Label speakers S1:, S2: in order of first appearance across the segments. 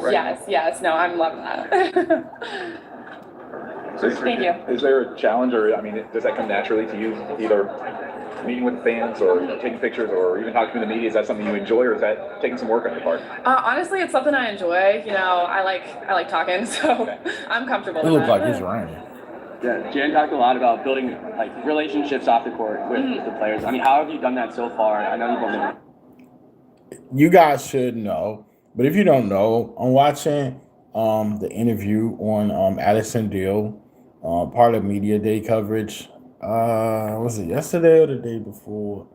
S1: Right. Yes. No, I'm loving that. Thank you.
S2: Is there a challenge, or I mean, does that come naturally to you, either meeting with the fans or taking pictures or even talking to the media? Is that something you enjoy, or is that taking some work on your part?
S1: Honestly, it's something I enjoy. I like talking, so I'm comfortable
S3: It
S1: with
S3: looked
S1: that.
S3: like it's raining.
S4: Yeah, Jan talked a lot about building like relationships off the court with the players. I mean, how have you done that so far? I know you've only.
S3: You guys should know, but if you don't know, I'm watching the interview on Addison Deal, part of media day coverage. Was it yesterday or the day before?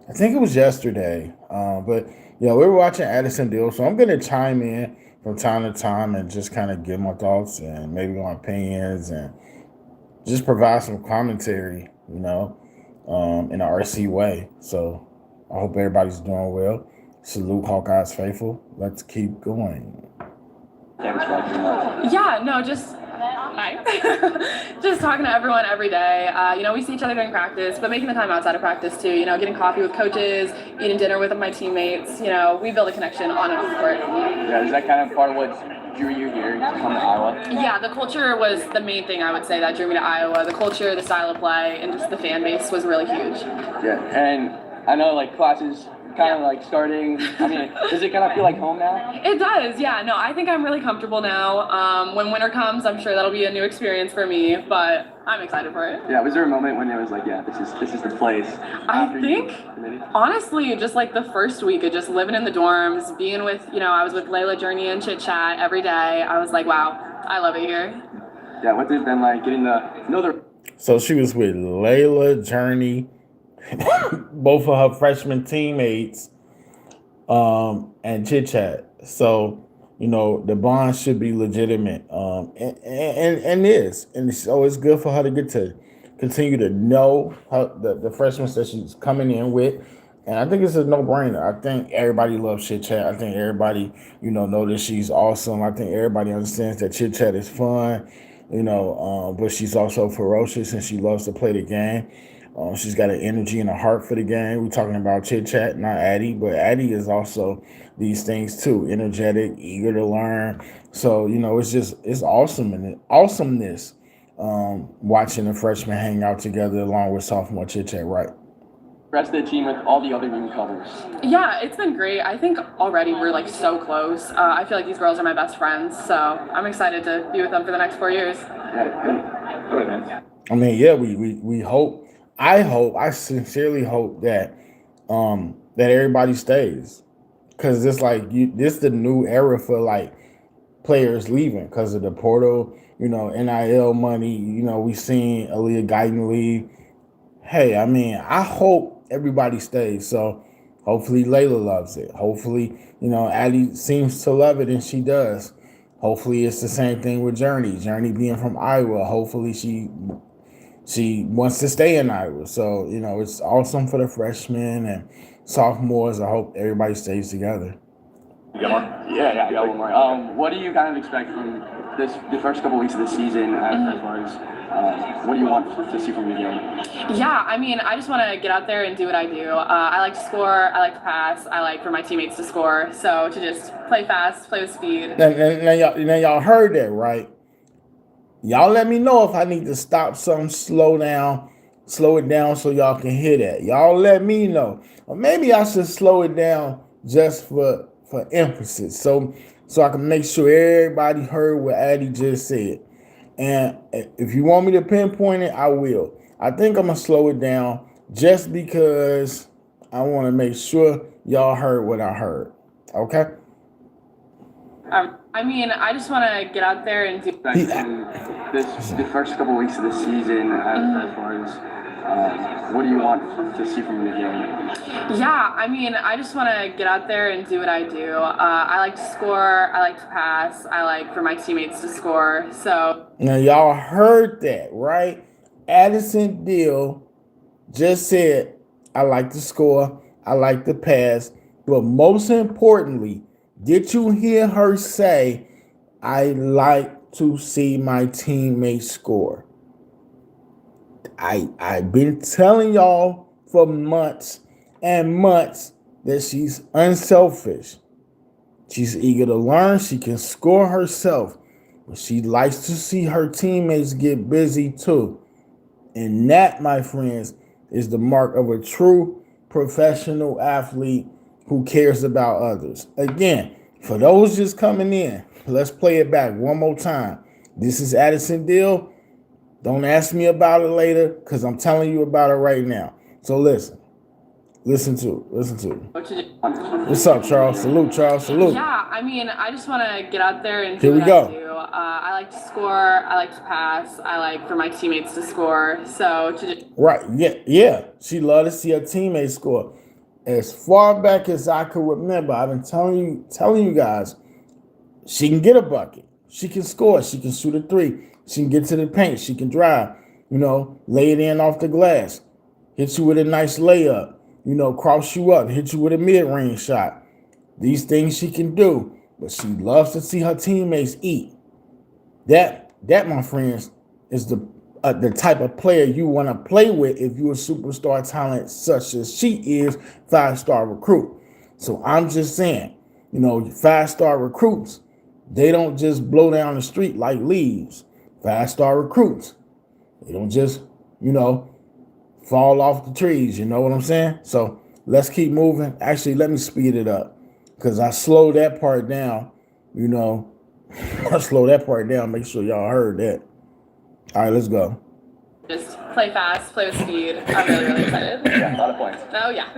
S3: I think it was yesterday. But yeah, we were watching Addison Deal, so I'm gonna chime in from time to time and just kind of give my thoughts and maybe my opinions and just provide some commentary, in an RC way. So I hope everybody's doing well. Salute Hawkeyes faithful. Let's keep going.
S1: Yeah, no, just hi. Just talking to everyone every day. We see each other during practice, but making the time outside of practice too. Getting coffee with coaches, eating dinner with my teammates. We build a connection on and off the court.
S4: Yeah, is that kind of part of what drew you here to come to Iowa?
S1: Yeah, the culture was the main thing I would say that drew me to Iowa. The culture, the style of play, and just the fan base was really huge.
S4: Yeah, and I know like classes kind of like starting. I mean, does it kind of feel like home now?
S1: It does, yeah. No, I think I'm really comfortable now. When winter comes, I'm sure that'll be a new experience for me, but I'm excited for it.
S4: Yeah, was there a moment when it was like, yeah, this is the place?
S1: I think, honestly, just like the first week of just living in the dorms, being with, I was with Layla, Journey, and Chit Chat every day. I was like, wow, I love it here.
S4: Yeah, what's it been like getting to know the.
S3: So she was with Layla, Journey, both of her freshman teammates, and Chit Chat. So, the bond should be legitimate. And is. And so it's good for her to get to continue to know the freshmen that she's coming in with. And I think it's a no-brainer. I think everybody loves Chit Chat. I think everybody, know that she's awesome. I think everybody understands that Chit Chat is fun, but she's also ferocious and she loves to play the game. She's got an energy and a heart for the game. We're talking about Chit Chat, not Addie, but Addie is also these things too: energetic, eager to learn. So it's awesome and awesomeness watching the freshmen hang out together along with sophomore Chit Chat, right?
S4: Rest of the team with all the other newcomers.
S1: Yeah, it's been great. I think already we're like so close. I feel like these girls are my best friends, so I'm excited to be with them for the next 4 years.
S3: I mean, yeah, we hope. I sincerely hope that that everybody stays, because it's like this the new era for like players leaving because of the portal, NIL money. We seen Aaliyah Guyton leave. Hey, I mean, I hope everybody stays. So hopefully Layla loves it. Hopefully, Addie seems to love it, and she does. Hopefully it's the same thing with Journey. Journey being from Iowa. Hopefully she wants to stay in Iowa. So, it's awesome for the freshmen and sophomores. I hope everybody stays together.
S4: Yeah, I got one more. What do you kind of expect from the first couple weeks of the season as far as what do you want to see from the game?
S1: Yeah, I mean, I just want to get out there and do what I do. I like to score. I like to pass. I like for my teammates to score. So to just play fast, play with speed.
S3: Now y'all heard that, right? Y'all let me know if I need to stop something, slow it down so y'all can hear that. Y'all let me know. Or maybe I should slow it down just for emphasis. So I can make sure everybody heard what Addie just said. And if you want me to pinpoint it, I will. I think I'm going to slow it down just because I want to make sure y'all heard what I heard. Okay?
S1: I mean, I just want to get out there and do.
S4: The first couple weeks of the season, as far as what do you want to see from the game?
S1: Yeah, I mean, I just want to get out there and do what I do. I like to score. I like to pass. I like for my teammates to score. So
S3: now y'all heard that, right? Addison Deal just said, "I like to score. I like to pass." But most importantly, did you hear her say, "I like to see my teammates score"? I've been telling y'all for months and months that she's unselfish. She's eager to learn. She can score herself. But she likes to see her teammates get busy too. And that, my friends, is the mark of a true professional athlete who cares about others. Again, for those just coming in, let's play it back one more time. This is Addison Deal. Don't ask me about it later because I'm telling you about it right now. So listen to it. What's up, Charles? Salute, Charles. Salute.
S1: Yeah, I mean, I just want to get out there and
S3: Here
S1: do
S3: we
S1: what
S3: go.
S1: I do. I like to score. I like to pass. I like for my teammates to score. So
S3: Right. Yeah. She loved to see her teammates score. As far back as I can remember, I've been telling you guys, she can get a bucket. She can score. She can shoot a three. She can get to the paint. She can drive. Lay it in off the glass. Hit you with a nice layup. Cross you up. Hit you with a mid-range shot. These things she can do. But she loves to see her teammates eat. That, my friends, is the type of player you want to play with if you're a superstar talent such as she is, 5-star recruit. So I'm just saying, 5-star recruits, they don't just blow down the street like leaves. 5-star recruits, they don't just, fall off the trees. You know what I'm saying? So let's keep moving. Actually, let me speed it up because I slowed that part down. I slowed that part down. Make sure y'all heard that. All right, let's go.
S1: just play fast, play with speed. I'm really, really excited.
S4: Yeah, a lot of points.
S1: Oh, yeah.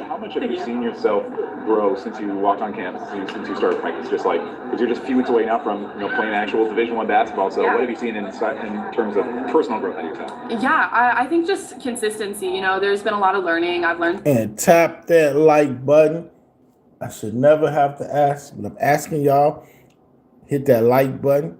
S2: How much have you seen yourself grow since you walked on campus, since you started practice? Just like, because you're just a few weeks away now from playing actual Division I basketball. So
S1: Yeah.
S2: what have you seen in terms of personal growth out of yourself?
S1: Yeah, I think just consistency. There's been a lot of learning. I've learned.
S3: And tap that like button. I should never have to ask, but I'm asking y'all, hit that like button.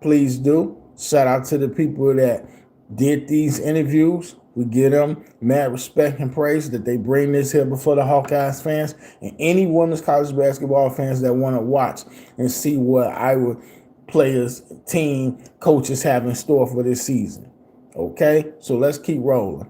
S3: Please do. Shout out to the people that did these interviews. We give them mad respect and praise that they bring this here before the Hawkeyes fans and any women's college basketball fans that want to watch and see what our players, team, coaches have in store for this season. Okay? So let's keep rolling.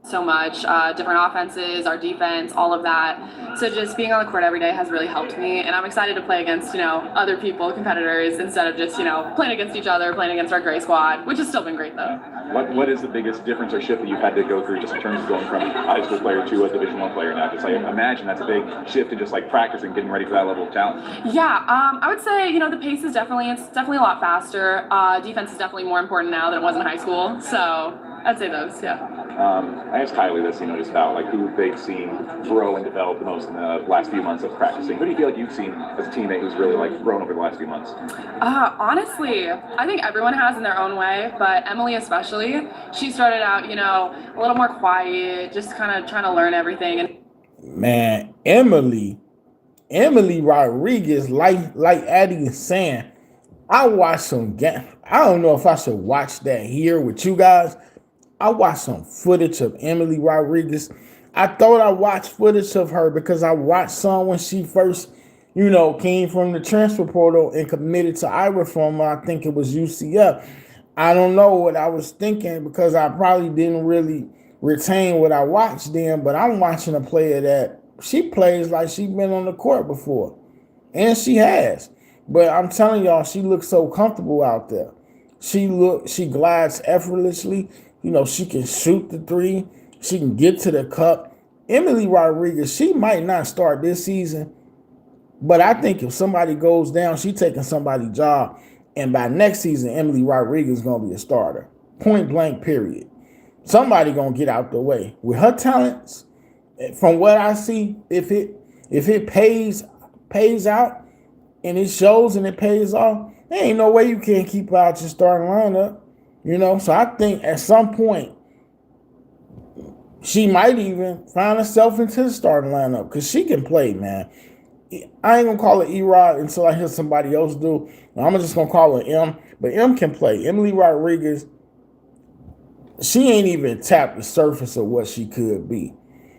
S1: So much, different offenses, our defense, all of that. So just being on the court every day has really helped me, and I'm excited to play against, other people, competitors, instead of just, playing against each other, playing against our gray squad, which has still been great though.
S2: What is the biggest difference or shift that you've had to go through just in terms of going from a high school player to a Division I player now? Because I imagine that's a big shift in just like practicing, getting ready for that level of talent.
S1: Yeah, I would say, the pace is definitely a lot faster. Defense is definitely more important now than it was in high school. So I'd say those, yeah.
S2: I asked Kylie this, just about like who they've seen grow and develop the most in the last few months of practicing. Who do you feel like you've seen as a teammate who's really like grown over the last few months?
S1: Honestly, I think everyone has in their own way, but Emily especially, she started out, a little more quiet, just kind of trying to learn everything. And
S3: Man, Emily Rodriguez, like Addie is saying, I watched some game. I don't know if I should watch that here with you guys. I watched some footage of Emily Rodriguez. I thought I watched footage of her because I watched some when she first, came from the transfer portal and committed to Iowa from, I think it was UCF. I don't know what I was thinking because I probably didn't really retain what I watched then, but I'm watching a player that she plays like she's been on the court before. And she has. But I'm telling y'all, she looks so comfortable out there. She glides effortlessly. She can shoot the three. She can get to the cup. Emily Rodriguez, she might not start this season, but I think if somebody goes down, she's taking somebody's job. And by next season, Emily Rodriguez is going to be a starter. Point blank, period. Somebody going to get out the way. With her talents, from what I see, if it pays out and it shows and it pays off, there ain't no way you can't keep her out your starting lineup. So I think at some point she might even find herself into the starting lineup because she can play, man. I ain't gonna call her E-Rod until I hear somebody else do. I'm just gonna call her M, but M can play. Emily Rodriguez, she ain't even tapped the surface of what she could be.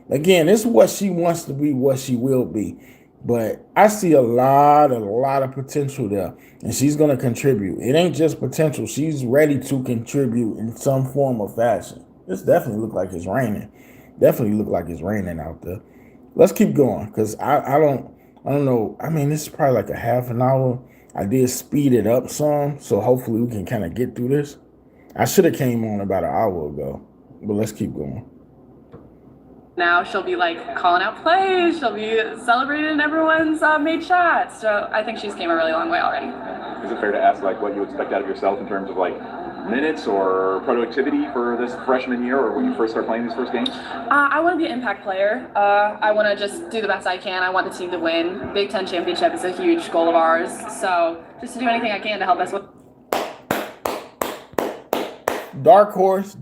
S3: Again, this is what she wants to be, what she will be. But I see a lot of potential there, and she's going to contribute. It ain't just potential. She's ready to contribute in some form or fashion. This definitely look like it's raining. Definitely look like it's raining out there. Let's keep going because I don't I don't know. I mean, this is probably like a half an hour. I did speed it up some, so hopefully we can kind of get through this. I should have came on about an hour ago, but let's keep going.
S1: Now she'll be like calling out plays. She'll be celebrating everyone's made shots. So I think she's came a really long way already.
S2: Is it fair to ask like what you expect out of yourself in terms of like minutes or productivity for this freshman year, or when you first start playing these first games?
S1: I want to be an impact player. I want to just do the best I can. I want the team to win. Big Ten championship is a huge goal of ours. So just to do anything I can to help us win.
S3: Dark horse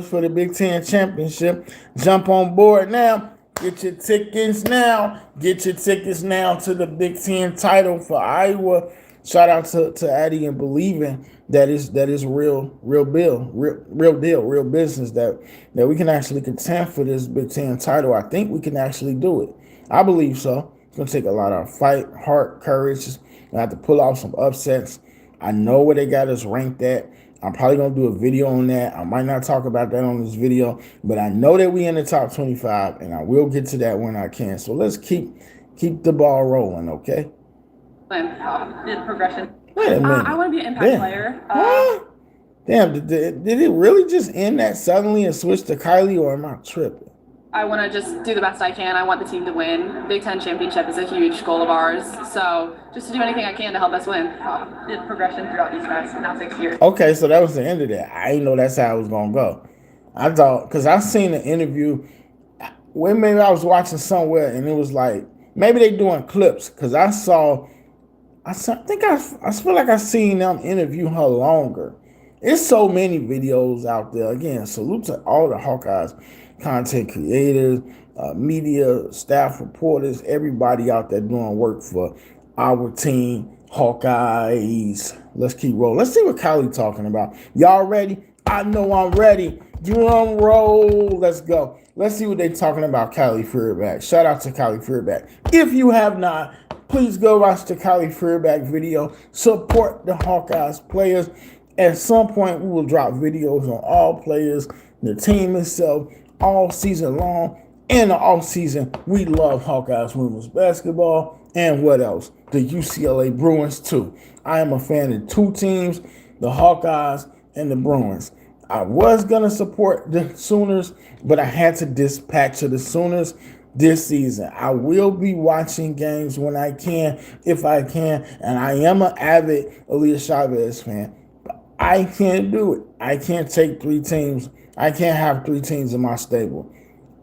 S3: for the Big Ten championship. Jump on board now. Get your tickets now. Get your tickets now to the Big Ten title for Iowa. Shout out to Addie and believing that is real business that we can actually contend for this Big Ten title. I think we can actually do it. I believe so. It's gonna take a lot of fight, heart, courage. I have to pull off some upsets. I know where they got us ranked at. I'm probably gonna do a video on that. I might not talk about that on this video, but I know that we in the top 25, and I will get to that when I can. So let's keep the ball rolling, okay?
S1: In progression.
S3: Wait a minute.
S1: I want to be an impact player.
S3: Damn, did it really just end that suddenly and switch to Kylie, or am I tripping?
S1: I want to just do the best I can. I want the team to win. Big Ten championship is a huge goal of ours. So just to do anything I can to help us win. In progression throughout these past now 6 years.
S3: Okay, so that was the end of that. I didn't know that's how it was gonna go. I thought, because I seen an interview where maybe I was watching somewhere and it was like maybe they doing clips, because I feel like I seen them interview her longer. There's so many videos out there. Again, salute to all the Hawkeyes content creators, media, staff reporters, everybody out there doing work for our team, Hawkeyes. Let's keep rolling. Let's see what Kylie talking about. Y'all ready? I know I'm ready. Drum roll. Let's go. Let's see what they talking about. Kylie Fearback. Shout out to Kylie Fearback. If you have not, please go watch the Kylie Fearback video. Support the Hawkeyes players. At some point, we will drop videos on all players, the team itself, all season long. In the off season, we love Hawkeyes women's basketball. And what else? The UCLA Bruins too. I am a fan of two teams, the Hawkeyes and the Bruins. I was going to support the Sooners, but I had to dispatch of the Sooners this season. I will be watching games when I can, if I can, and I am an avid Aaliyah Chavez fan. I can't do it. I can't take three teams. I can't have three teams in my stable.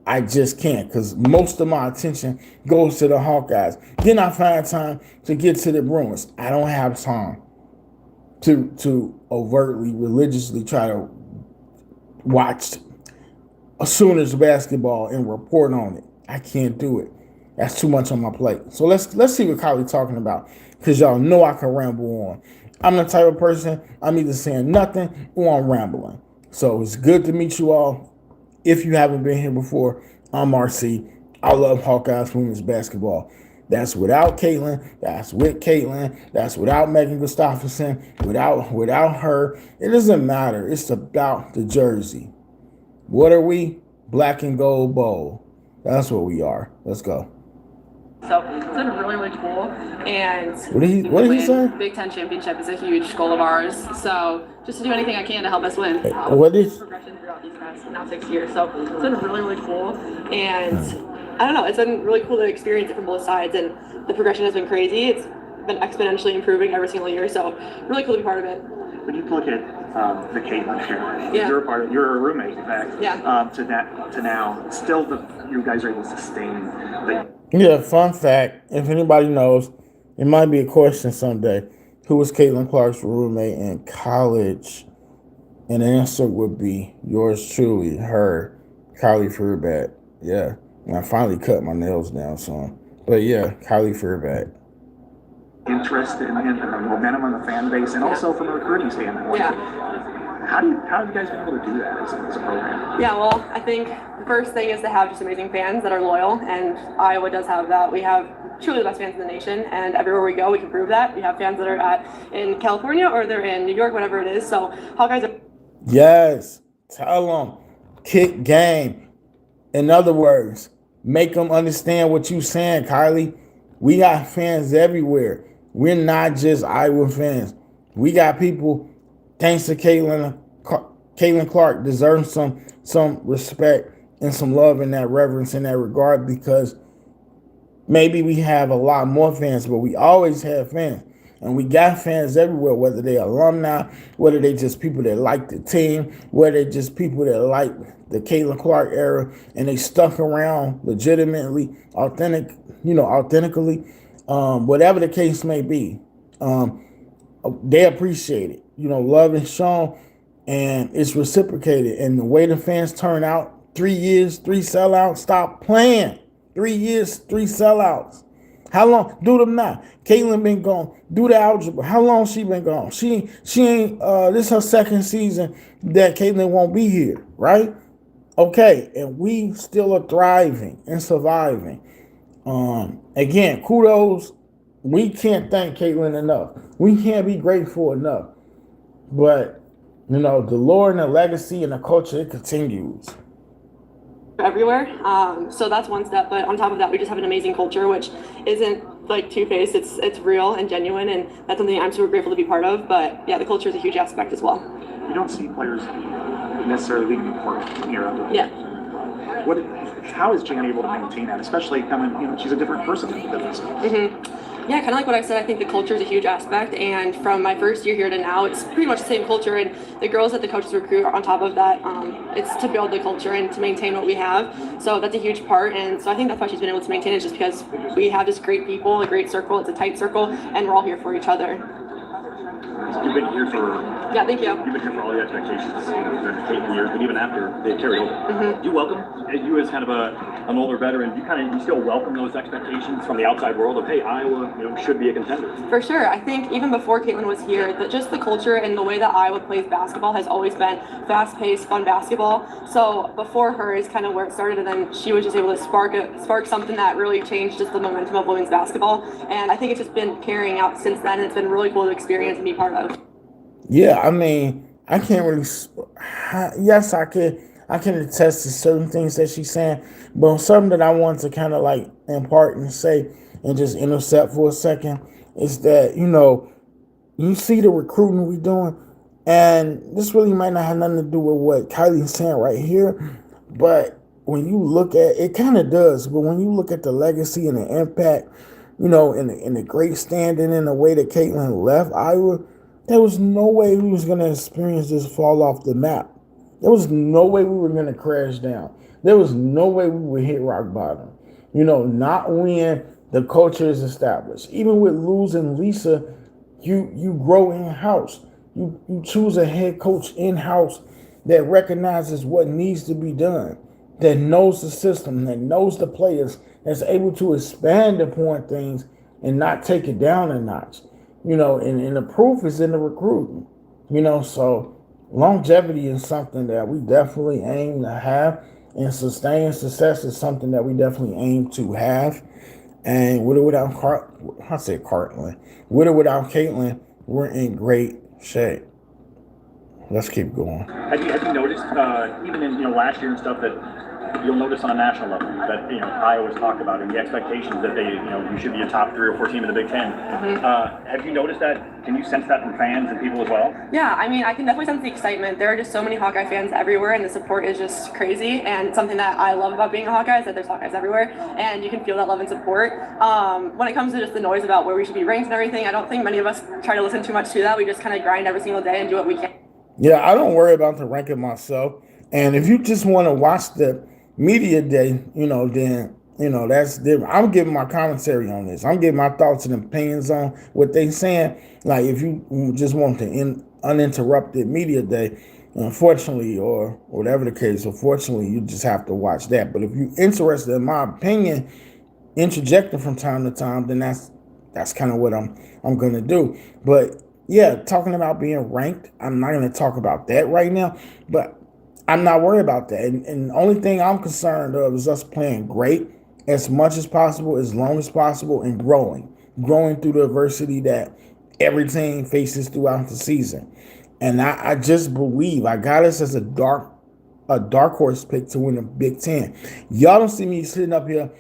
S3: I just can't, because most of my attention goes to the Hawkeyes. Then I find time to get to the Bruins. I don't have time to overtly, religiously try to watch Sooners basketball and report on it. I can't do it. That's too much on my plate. So let's see what Kylie's talking about, because y'all know I can ramble on. I'm the type of person, I'm either saying nothing or I'm rambling. So it's good to meet you all. If you haven't been here before, I'm RC. I love Hawkeyes women's basketball. That's without Caitlin. That's with Caitlin. That's without Megan Gustafson. Without her. It doesn't matter. It's about the jersey. What are we? Black and gold bowl. That's what we are. Let's go.
S1: So it's been really, really cool. And
S3: what did he say?
S1: Big Ten championship is a huge goal of ours. So just to do anything I can to help us win.
S3: What is
S1: progression throughout these past now 6 years. So it's been really, really cool. And I don't know, it's been really cool to experience it from both sides, and the progression has been crazy. It's been exponentially improving every single year. So really cool to be part of it.
S5: When you look at the Caitlin here,
S1: Yeah.
S5: you're a roommate, in fact.
S1: Yeah.
S5: To now, still you guys are able to sustain the.
S3: Yeah, fun fact, if anybody knows, it might be a question someday. Who was Caitlin Clark's roommate in college? And the answer would be yours truly, her, Kylie Fearback. Yeah. And I finally cut my nails down some. But yeah, Kylie Fearback.
S5: Interest in the momentum on the fan base, and also from a recruiting standpoint.
S1: Yeah.
S5: How have you guys been able to do that as a program?
S1: Yeah, well, I think the first thing is to have just amazing fans that are loyal, and Iowa does have that. We have truly the best fans in the nation, and everywhere we go, we can prove that. We have fans that are in California or they're in New York, whatever it is. So Hawkeyes are.
S3: Yes, tell them, kick game. In other words, make them understand what you're saying, Kylie. We got fans everywhere. We're not just Iowa fans. We got people, thanks to Caitlin Clark, deserves some respect and some love and that reverence in that regard, because maybe we have a lot more fans, but we always have fans. And we got fans everywhere, whether they're alumni, whether they just people that like the team, whether they just people that like the Caitlin Clark era and they stuck around legitimately, authentically, whatever the case may be. They appreciate it. Love is shown and it's reciprocated. And the way the fans turn out, 3 years, 3 sellouts, stop playing. 3 years, 3 sellouts. How long? Do them now. Caitlin been gone. Do the algebra. How long she been gone? She ain't. This is her second season that Caitlin won't be here, right? Okay, and we still are thriving and surviving. Again, kudos. We can't thank Caitlin enough. We can't be grateful enough. But the lore and the legacy and the culture, it continues.
S6: Everywhere. So that's one step, but on top of that, we just have an amazing culture, which isn't like two-faced. It's real and genuine, and that's something I'm super grateful to be part of. But yeah, the culture is a huge aspect as well.
S5: You don't see players necessarily leaving the court here.
S6: Yeah.
S5: How is Jan able to maintain that, especially coming, she's a different person in the business?
S6: Mm-hmm. Yeah, kind of like what I said, I think the culture is a huge aspect, and from my first year here to now, it's pretty much the same culture, and the girls that the coaches recruit are on top of that. It's to build the culture and to maintain what we have, so that's a huge part, and so I think that's why she's been able to maintain it, just because we have just great people, a great circle, it's a tight circle, and we're all here for each other.
S7: You've been here for.
S6: Yeah, thank you.
S7: You've been here for all the expectations, the 8 years, but even after they carried over.
S6: Mm-hmm.
S7: You welcome, you as kind of an older veteran, you still welcome those expectations from the outside world of, hey, Iowa, should be a contender.
S6: For sure. I think even before Caitlin was here, just the culture and the way that Iowa plays basketball has always been fast-paced, fun basketball. So before her is kind of where it started, and then she was just able to spark something that really changed just the momentum of women's basketball. And I think it's just been carrying out since then, and it's been really cool to experience and be part of.
S3: Yeah, I mean, I can't really. Yes, I can attest to certain things that she's saying, but something that I want to kind of like impart and say and just intercept for a second is that you see the recruiting we doing, and this really might not have nothing to do with what Kylie's saying right here, but when you look at it, kind of does. But when you look at the legacy and the impact, in the great standing in the way that Caitlin left Iowa. There was no way we was going to experience this fall off the map. There was no way we were going to crash down. There was no way we would hit rock bottom. Not when the culture is established. Even with losing Lisa, you grow in-house. You choose a head coach in-house that recognizes what needs to be done, that knows the system, that knows the players, that's able to expand upon things and not take it down a notch. And the proof is in the recruiting, so longevity is something that we definitely aim to have, and sustained success is something that we definitely aim to have. And with or without Caitlin, we're in great shape. Let's keep going.
S7: Have you noticed, even in last year and stuff, that you'll notice on a national level that Iowa's talked about and the expectations that they you should be a top 3 or 4 team in the Big Ten. Mm-hmm. Have you noticed that? Can you sense that from fans and people as well?
S6: Yeah, I mean, I can definitely sense the excitement. There are just so many Hawkeye fans everywhere, and the support is just crazy. And something that I love about being a Hawkeye is that there's Hawkeyes everywhere, and you can feel that love and support. When it comes to just the noise about where we should be ranked and everything, I don't think many of us try to listen too much to that. We just kind of grind every single day and do what we can.
S3: Yeah, I don't worry about the ranking myself. And if you just want to watch the media day, then, that's different. I'm giving my commentary on this. I'm giving my thoughts and opinions on what they saying. Like, if you just want the uninterrupted media day, unfortunately, or whatever the case, unfortunately, you just have to watch that. But if you're interested in my opinion, interjecting from time to time, then that's kind of what I'm going to do. But yeah, talking about being ranked, I'm not going to talk about that right now, but I'm not worried about that. And the only thing I'm concerned of is us playing great as much as possible, as long as possible, and growing through the adversity that every team faces throughout the season. And I just believe I got us as a dark horse pick to win the Big Ten. Y'all don't see me sitting up here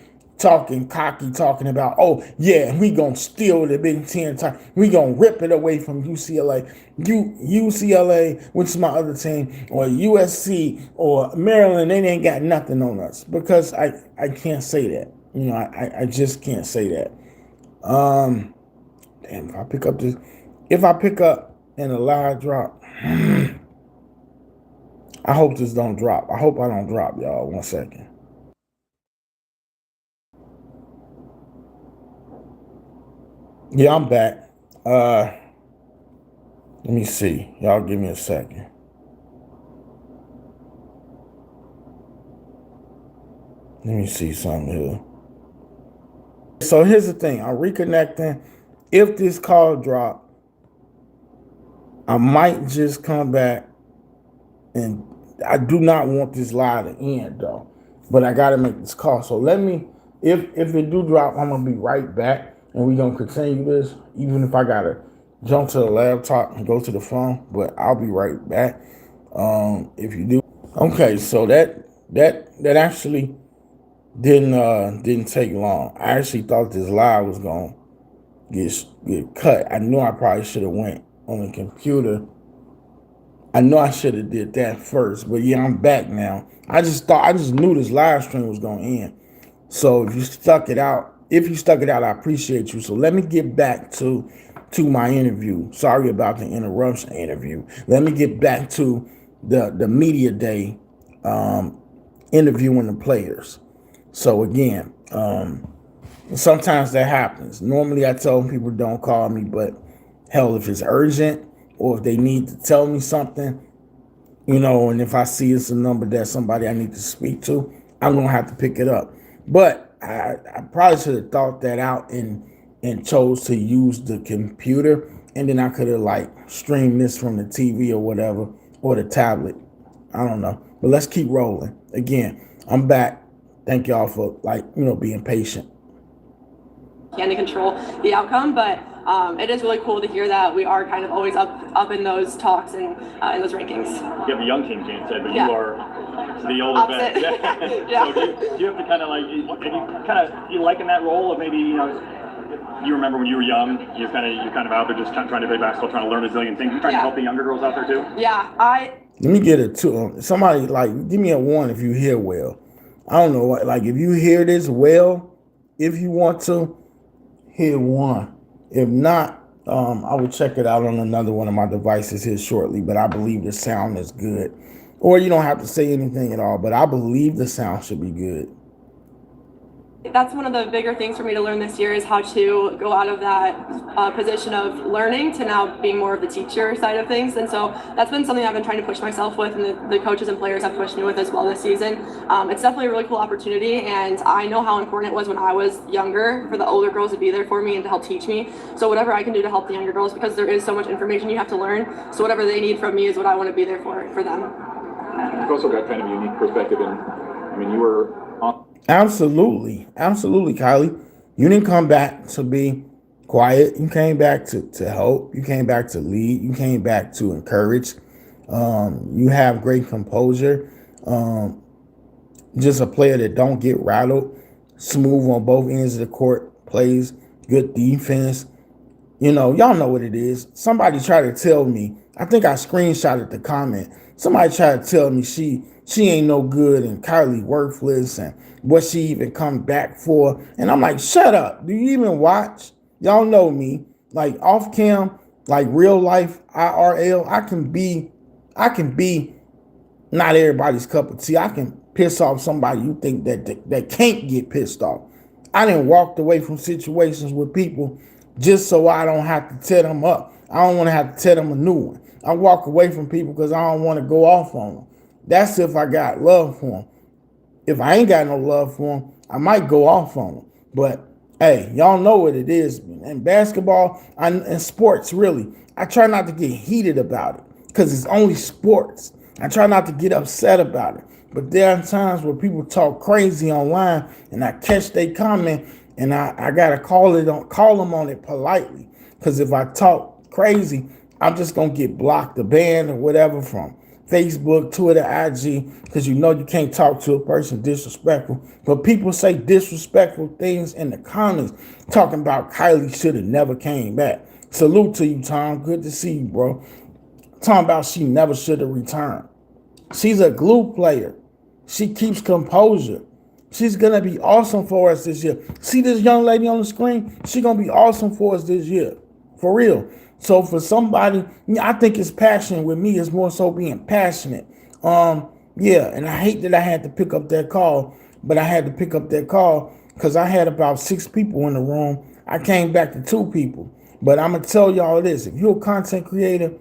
S3: talking cocky, talking about, oh yeah, we gonna steal the Big Ten time. We gonna rip it away from UCLA, UCLA, which is my other team, or USC or Maryland. They ain't got nothing on us because I can't say that. I just can't say that. Damn, if I pick up and a live drop, I hope this don't drop. I hope I don't drop, y'all. 1 second. Yeah, I'm back. Let me see. Y'all give me a second. Let me see something here. So here's the thing. I'm reconnecting. If this call drop, I might just come back, and I do not want this live to end though. But I gotta make this call. So let me, if it do drop, I'm gonna be right back, and we're gonna continue this, even if I gotta jump to the laptop and go to the phone. But I'll be right back. If you do, okay. So that actually didn't take long. I actually thought this live was gonna get cut. I knew I probably should have went on the computer. I know I should have did that first, but yeah, I'm back now. I just knew this live stream was gonna end. So if you stuck it out, I appreciate you. So let me get back to my interview. Sorry about the interruption interview. Let me get back to the media day, interviewing the players. So again, sometimes that happens. Normally I tell people don't call me, but hell, if it's urgent or if they need to tell me something, and if I see it's a number that somebody I need to speak to, I'm gonna have to pick it up. But I probably should have thought that out and chose to use the computer, and then I could have streamed this from the TV or whatever, or the tablet. I don't know. But let's keep rolling. Again, I'm back. Thank y'all for being patient.
S6: Can control the outcome, but it is really cool to hear that we are kind of always up in those talks and in those rankings.
S7: You have a young team, Jane said, but
S6: yeah.
S7: You are the older vet.
S6: Yeah.
S7: So do you have to kind of you liken that role of maybe you remember when you were young, you're kind of out there just trying to play basketball, trying to learn a zillion things. You're trying to help the younger girls out there too.
S6: Yeah,
S3: Let me get a 2. Somebody give me a 1 if you hear well. I don't know what if you hear this well, if you want to hit 1. If not, I will check it out on another one of my devices here shortly. But I believe the sound is good. Or you don't have to say anything at all. But I believe the sound should be good.
S6: That's one of the bigger things for me to learn this year is how to go out of that position of learning to now being more of the teacher side of things. And so that's been something I've been trying to push myself with, and the coaches and players have pushed me with as well this season. It's definitely a really cool opportunity, and I know how important it was when I was younger for the older girls to be there for me and to help teach me. So whatever I can do to help the younger girls, because there is so much information you have to learn, so whatever they need from me is what I want to be there for them.
S2: You've also got kind of a unique perspective, and you were on.
S3: Absolutely, Kylie. You didn't come back to be quiet. You came back to help. You came back to lead. You came back to encourage. You have great composure. Just a player that don't get rattled. Smooth on both ends of the court. Plays good defense. Y'all know what it is. Somebody tried to tell me. I think I screenshotted the comment. Somebody tried to tell me she ain't no good and Kylie worthless and what she even come back for. And I'm like, shut up. Do you even watch? Y'all know me. Off cam, real life IRL, I can be not everybody's cup of tea. I can piss off somebody you think that can't get pissed off. I done walked away from situations with people just so I don't have to tear them up. I don't want to have to tear them a new one. I walk away from people because I don't want to go off on them. That's if I got love for them. If I ain't got no love for them, I might go off on them. But hey, y'all know what it is. In basketball and sports, really, I try not to get heated about it because it's only sports. I try not to get upset about it. But there are times where people talk crazy online and I catch their comment and I got to call them on it politely. Because if I talk crazy, I'm just going to get blocked or banned or whatever from Facebook, Twitter, IG, because you know you can't talk to a person disrespectful. But people say disrespectful things in the comments, talking about Kylie should have never came back. Salute to you, Tom. Good to see you, bro. Talking about she never should have returned. She's a glue player. She keeps composure. She's going to be awesome for us this year. See this young lady on the screen? She's going to be awesome for us this year. For real. So for somebody, I think it's passion. With me, it's more so being passionate. Yeah, and I hate that I had to pick up that call, but I had to pick up that call because I had about 6 people in the room. I came back to 2 people. But I'm going to tell y'all this. If you're a content creator,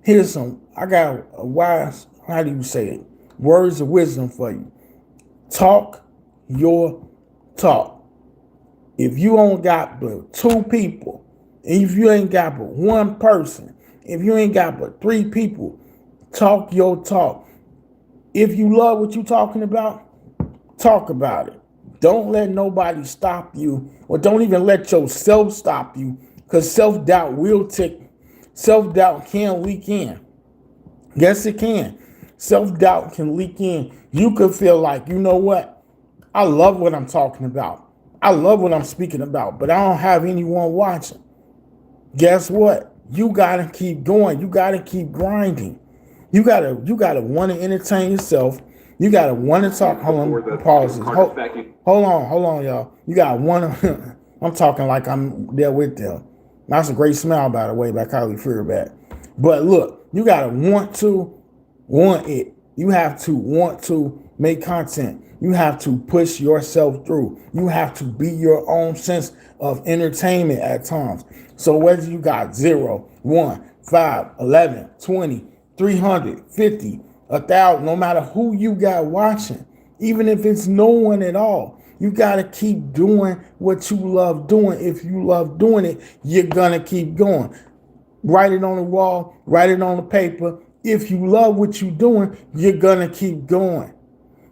S3: here's some, I got a wise, how do you say it? Words of wisdom for you. Talk your talk. If you only got but 2 people, if you ain't got but 1 person, if you ain't got but 3 people, talk your talk. If you love what you're talking about, talk about it. Don't let nobody stop you, or don't even let yourself stop you, because self-doubt will tick. Self-doubt can leak in. Yes, it can. Self-doubt can leak in. You could feel like, you know what? I love what I'm talking about. I love what I'm speaking about, but I don't have anyone watching. Guess what? You gotta keep going. You gotta keep grinding. You gotta want to entertain yourself. You gotta want to talk. Hold on, pause. Hold on, y'all. You gotta want to. I'm talking like I'm there with them. That's a great smile, by the way, by Kylie Fearback. But look, you gotta want it. You have to want to make content. You have to push yourself through. You have to be your own sense of entertainment at times. So whether you got 0, 1, 5, 11, 20, 300, 50, 1,000, no matter who you got watching, even if it's no one at all, you got to keep doing what you love doing. If you love doing it, you're going to keep going. Write it on the wall, write it on the paper. If you love what you're doing, you're going to keep going.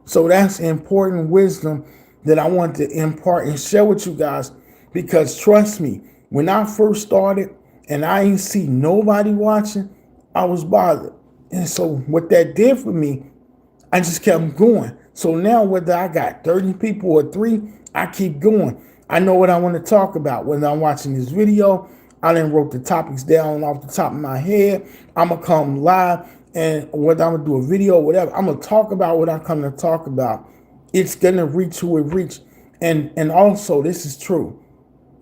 S3: So that's important wisdom that I want to impart and share with you guys, because trust me, when I first started and I ain't see nobody watching, I was bothered. And so what that did for me, I just kept going. So now whether I got 30 people or 3, I keep going. I know what I want to talk about. Whether I'm watching this video, I done wrote the topics down off the top of my head. I'm going to come live, and whether I'm going to do a video or whatever, I'm going to talk about what I come to talk about. It's going to reach who it reach. And also, this is true.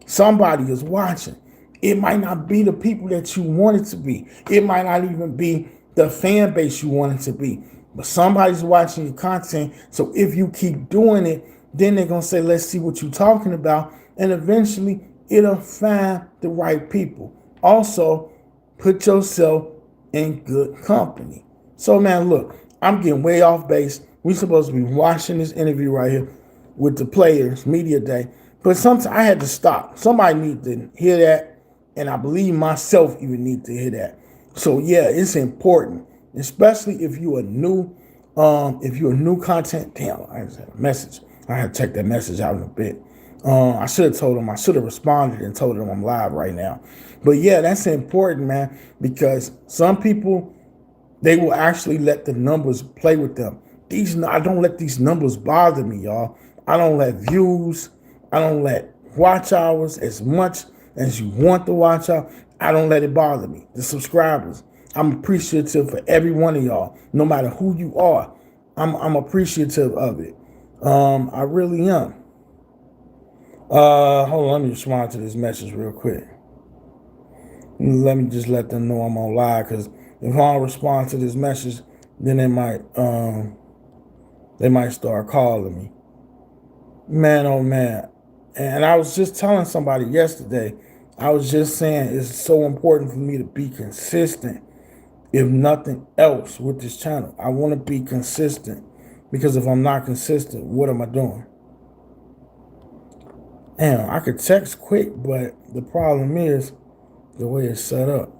S3: Somebody is watching. It might not be the people that you want it to be. It might not even be the fan base you want it to be. But somebody's watching your content. So if you keep doing it, then they're going to say, let's see what you're talking about. And eventually, it'll find the right people. Also, put yourself in good company. So, man, look, I'm getting way off base. We're supposed to be watching this interview right here with the players, media day. But sometimes I had to stop. Somebody need to hear that. And I believe myself even need to hear that. So, yeah, it's important, especially if you're a new content. Damn, I just had a message. I had to check that message out in a bit. I should have told him. I should have responded and told him I'm live right now. But yeah, that's important, man, because some people, they will actually let the numbers play with them. I don't let these numbers bother me, y'all. I don't let views. I don't let watch hours as much as you want to watch out. I don't let it bother me. The subscribers, I'm appreciative for every one of y'all, no matter who you are. I'm appreciative of it. I really am. Hold on, let me respond to this message real quick. Let me just let them know I'm on live, because if I don't respond to this message, then they might start calling me. Man, oh man. And I was just telling somebody yesterday, I was just saying it's so important for me to be consistent, if nothing else, with this channel. I want to be consistent, because if I'm not consistent, what am I doing? Damn, I could text quick, but the problem is the way it's set up.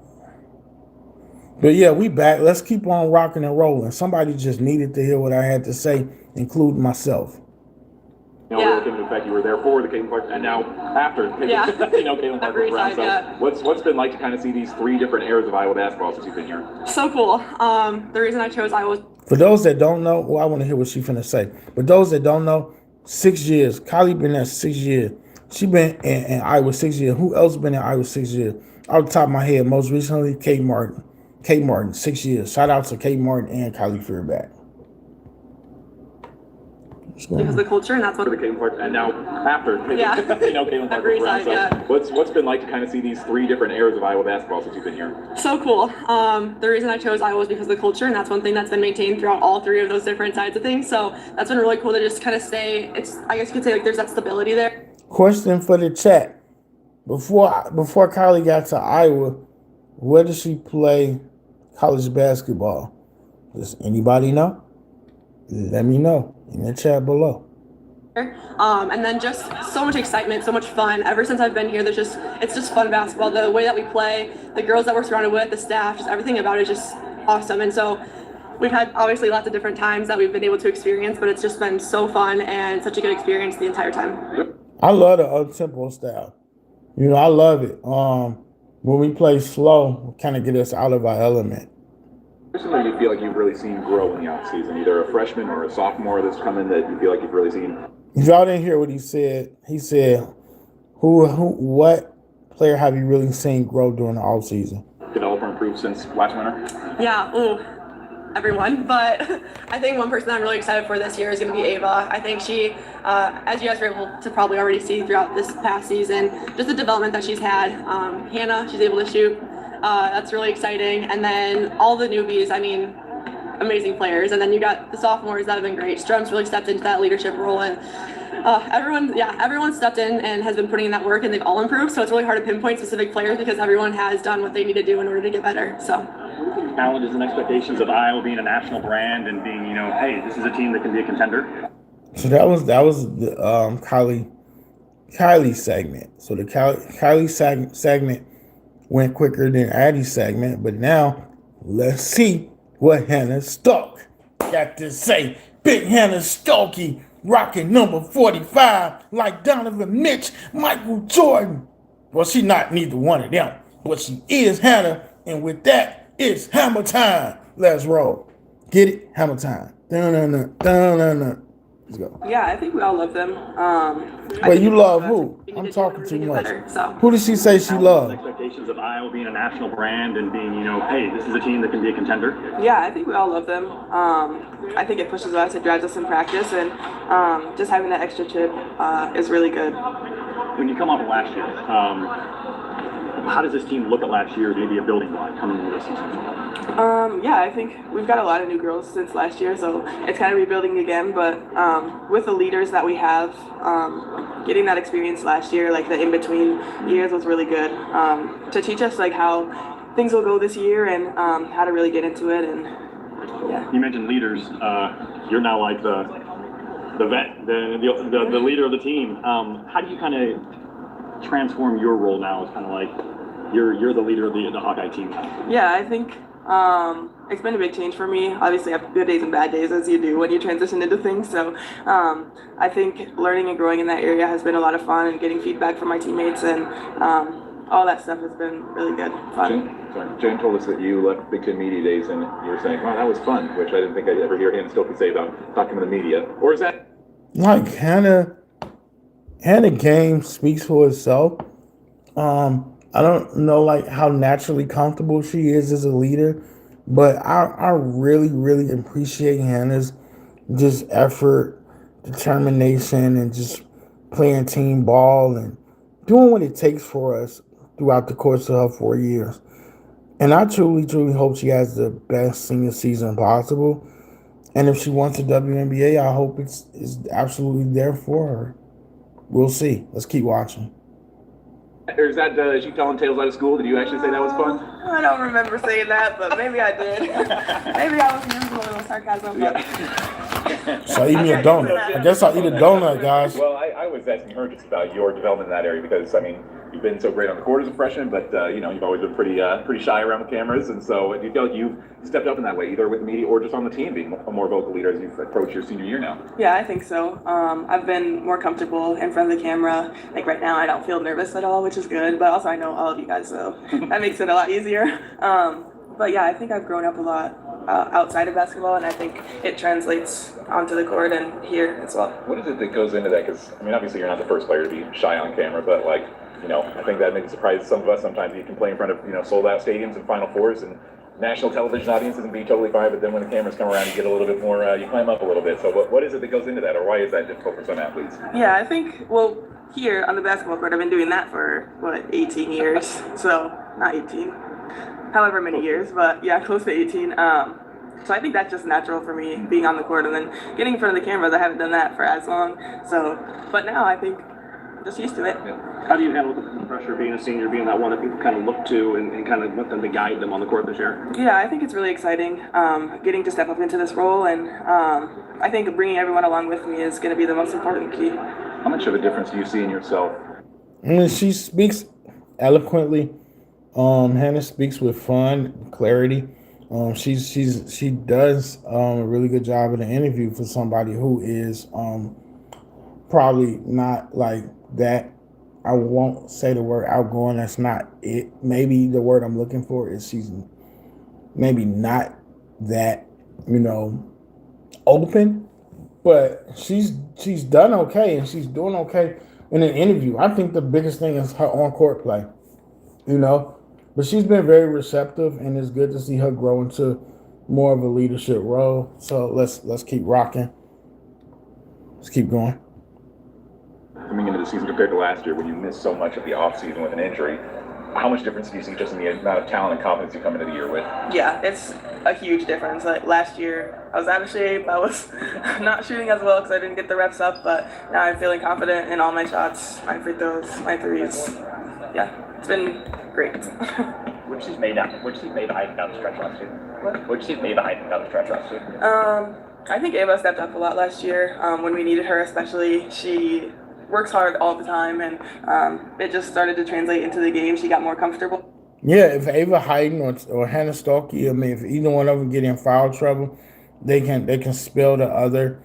S3: But yeah, we back. Let's keep on rocking and rolling. Somebody just needed to hear what I had to say, including myself.
S4: You know, we're looking to
S2: the fact you were there for the Caitlin Clark and now after,
S6: Yeah.
S2: Caitlin Clark was around. So
S6: Yeah.
S2: what's been like to kind of see these three different eras of Iowa basketball since you've been here?
S6: So cool. The reason I chose Iowa.
S3: For those that don't know, well, I want to hear what she's finna say. But those that don't know, 6 years. Kylie been there 6 years. She been in Iowa 6 years. Who else been in Iowa 6 years? Off the top of my head, most recently, Kate Martin. Kate Martin, 6 years. Shout out to Kate Martin and Kylie Fearback.
S6: Because of the culture, and that's what.
S2: For the Caitlin Clark and now after,
S6: Yeah.
S2: Caitlin Clark was around. So
S6: Yeah.
S2: what's been like to kind of see these three different eras of Iowa basketball since you've been here?
S6: So cool. The reason I chose Iowa was because of the culture, and that's one thing that's been maintained throughout all three of those different sides of things. So that's been really cool to just kind of stay. I guess you could say like there's that stability there.
S3: Question for the chat. Before Kylie got to Iowa, where did she play college basketball? Does anybody know? Let me know in the chat below.
S6: And then just so much excitement, so much fun. Ever since I've been here, it's just fun basketball. The way that we play, the girls that we're surrounded with, the staff, just everything about it is just awesome. And so we've had obviously lots of different times that we've been able to experience, but it's just been so fun and such a good experience the entire time.
S3: I love the up-tempo style. You know, I love it. When we play slow, kind of get us out of our element.
S2: Personally, you feel like you've really seen grow in the offseason, either a freshman or a sophomore that's come in that you feel like you've really seen?
S3: If y'all didn't hear what he said, what player have you really seen grow during the offseason?
S2: Develop or improve since last winter?
S6: Yeah, everyone. But I think one person I'm really excited for this year is going to be Ava. I think she, as you guys were able to probably already see throughout this past season, just the development that she's had. Hannah, she's able to shoot. That's really exciting. And then all the newbies, I mean, amazing players. And then you got the sophomores that have been great. Strum's really stepped into that leadership role. And everyone stepped in and has been putting in that work, and they've all improved. So it's really hard to pinpoint specific players because everyone has done what they need to do in order to get better. So.
S7: Challenges and expectations of Iowa being a national brand and being, hey, this is a team that can be a contender.
S3: So that was the Kylie segment. So the Kylie segment went quicker than Addie's segment, but now let's see what Hannah Stuck got to say. Big Hannah Stuckey rocking number 45 like Donovan Mitch, Michael Jordan. Well, she not neither one of them, but she is Hannah, and with that, it's hammer time. Let's roll. Get it? Hammer time. Dun-dun-dun, dun-dun-dun. Let's go.
S8: Yeah, I think we all love them.
S3: Wait, you love who? I'm talking too much. Who did she say she loved?
S7: Expectations of Iowa being a national brand and being, hey, this is a team that can be a contender.
S8: Yeah, I think we all love them. I think it pushes us, it drives us in practice, and just having that extra chip is really good.
S7: When you come off of last year, how does this team look at last year, maybe a building block coming into this season?
S8: Yeah, I think we've got a lot of new girls since last year, so it's kind of rebuilding again, but with the leaders that we have, getting that experience last year, like the in-between years was really good to teach us like how things will go this year and how to really get into it. And yeah.
S7: You mentioned leaders. You're now like the vet, the leader of the team. How do you kind of transform your role now as kind of like you're the leader of the Hawkeye team?
S8: Yeah, I think it's been a big change for me. Obviously, I have good days and bad days, as you do when you transition into things. So I think learning and growing in that area has been a lot of fun, and getting feedback from my teammates and all that stuff has been really good, fun.
S2: Jen told us that you left Big Ten Media Days and you were saying, wow, that was fun, which I didn't think I'd ever hear Hannah Stuckey say about talking to the media. Or is that?
S3: Like Hannah game speaks for itself. I don't know like how naturally comfortable she is as a leader, but I really, really appreciate Hannah's just effort, determination, and just playing team ball and doing what it takes for us throughout the course of her 4 years. And I truly, truly hope she has the best senior season possible. And if she wants a WNBA, I hope it's absolutely there for her. We'll see. Let's keep watching.
S2: Or is that, is she telling tales out of school? Did you actually say that was fun?
S8: I don't remember saying that, but maybe I did. Maybe I was using a little sarcasm. But...
S3: So I eat me a donut. I guess I'll eat a donut, guys.
S2: Well, I was asking her just about your development in that area because, I mean, you've been so great on the court as a freshman, but you've always been pretty shy around the cameras, and so do you feel like you've stepped up in that way, either with the media or just on the team, being a more vocal leader as you've approached your senior year now?
S8: Yeah, I think so. I've been more comfortable in front of the camera. Like right now, I don't feel nervous at all, which is good. But also, I know all of you guys, so that makes it a lot easier. But yeah, I think I've grown up a lot outside of basketball, and I think it translates onto the court and here as well.
S2: What is it that goes into that? Because obviously you're not the first player to be shy on camera, but I think that maybe surprises some of us. Sometimes you can play in front of sold out stadiums and Final Fours and national television audiences and be totally fine, but then when the cameras come around, you get a little bit more, you climb up a little bit. So what is it that goes into that, or why is that difficult for some athletes?
S8: Yeah, I think, here on the basketball court, I've been doing that for, 18 years? So, not 18, however many years, but yeah, close to 18. So I think that's just natural for me, being on the court, and then getting in front of the cameras. I haven't done that for as long. So, but now I think I'm just used to it.
S7: How do you handle the pressure being a senior, being that one that people kind of look to and kind of want them to guide them on the court this year?
S8: Yeah, I think it's really exciting getting to step up into this role, and I think bringing everyone along with me is going to be the most important key.
S2: How much of a difference do you see in yourself?
S3: I mean, she speaks eloquently. Hannah speaks with fun, clarity. She does a really good job in the interview for somebody who is probably not like that. I won't say the word outgoing. That's not it. Maybe the word I'm looking for is she's maybe not that, open, but she's done okay, and she's doing okay in an interview. I think the biggest thing is her on-court play, But she's been very receptive, and it's good to see her grow into more of a leadership role. So let's keep rocking. Let's keep going.
S2: Coming into the season compared to last year when you missed so much of the offseason with an injury, how much difference do you see just in the amount of talent and confidence you come into the year with?
S8: Yeah, it's a huge difference. Like last year, I was out of shape. I was not shooting as well because I didn't get the reps up, but now I'm feeling confident in all my shots, my free throws, my threes. Yeah, it's been great.
S9: Which she's made hiding down the stretch last year? Which she's made hiding down the stretch last year?
S8: I think Ava stepped up a lot last year when we needed her, especially. She works hard all the time, and it just started to translate into the game. She got more comfortable.
S3: Yeah, if Ava Hayden or Hannah Stokey, if either one of them get in foul trouble, they can spell the other.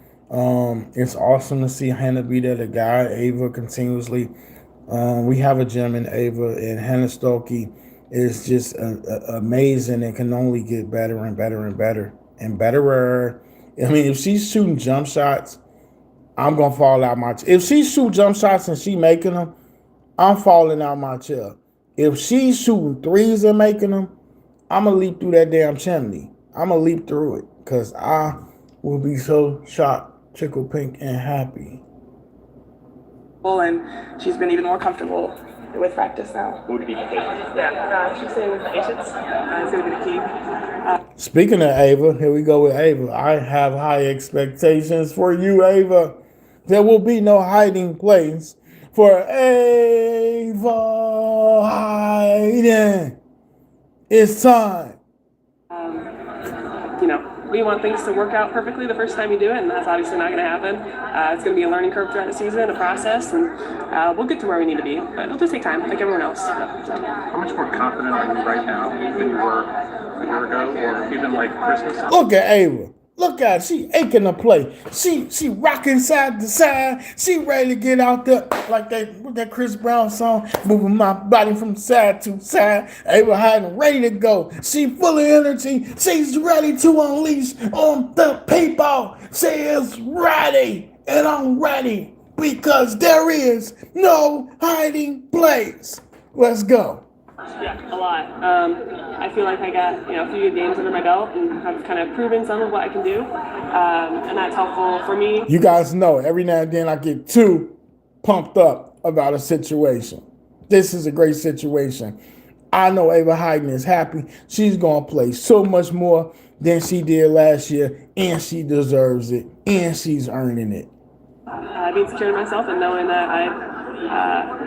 S3: It's awesome to see Hannah be there to guide Ava continuously. We have a gem in Ava, and Hannah Stokey is just amazing and can only get better and better and better and betterer. I mean, if she's shooting jump shots, I'm going to fall out my chair. If she shoot jump shots and she making them, I'm falling out my chair. If she's shooting threes and making them, I'm going to leap through that damn chimney. I'm going to leap through it because I will be so shocked, tickle pink, and happy.
S8: And she's been even more comfortable with practice now.
S9: Who would be patience?
S8: Yeah, she's saying with patience. It's going to be the key.
S3: Speaking of Ava, here we go with Ava. I have high expectations for you, Ava. There will be no hiding place for Ava Hayden. It's time.
S10: We want things to work out perfectly the first time you do it, and that's obviously not going to happen. It's going to be a learning curve throughout the season, a process, and we'll get to where we need to be. But it'll just take time, like everyone else.
S7: How much more confident are you right now than you were a year ago, or even like Christmas?
S3: Look at Ava. Look at her. She aching to play. She rocking side to side. She ready to get out there like that Chris Brown song, moving my body from side to side. Ava Hayden ready to go. She full of energy. She's ready to unleash on the people. She is ready, and I'm ready because there is no hiding place. Let's go.
S10: Yeah, a lot. I feel like I got a few good games under my belt and have kind of proven some of what I can do, and that's helpful for me.
S3: You guys know every now and then I get too pumped up about a situation. This is a great situation. I know Ava Hayden is happy. She's going to play so much more than she did last year, and she deserves it, and she's earning it.
S10: Being secure in myself and knowing that I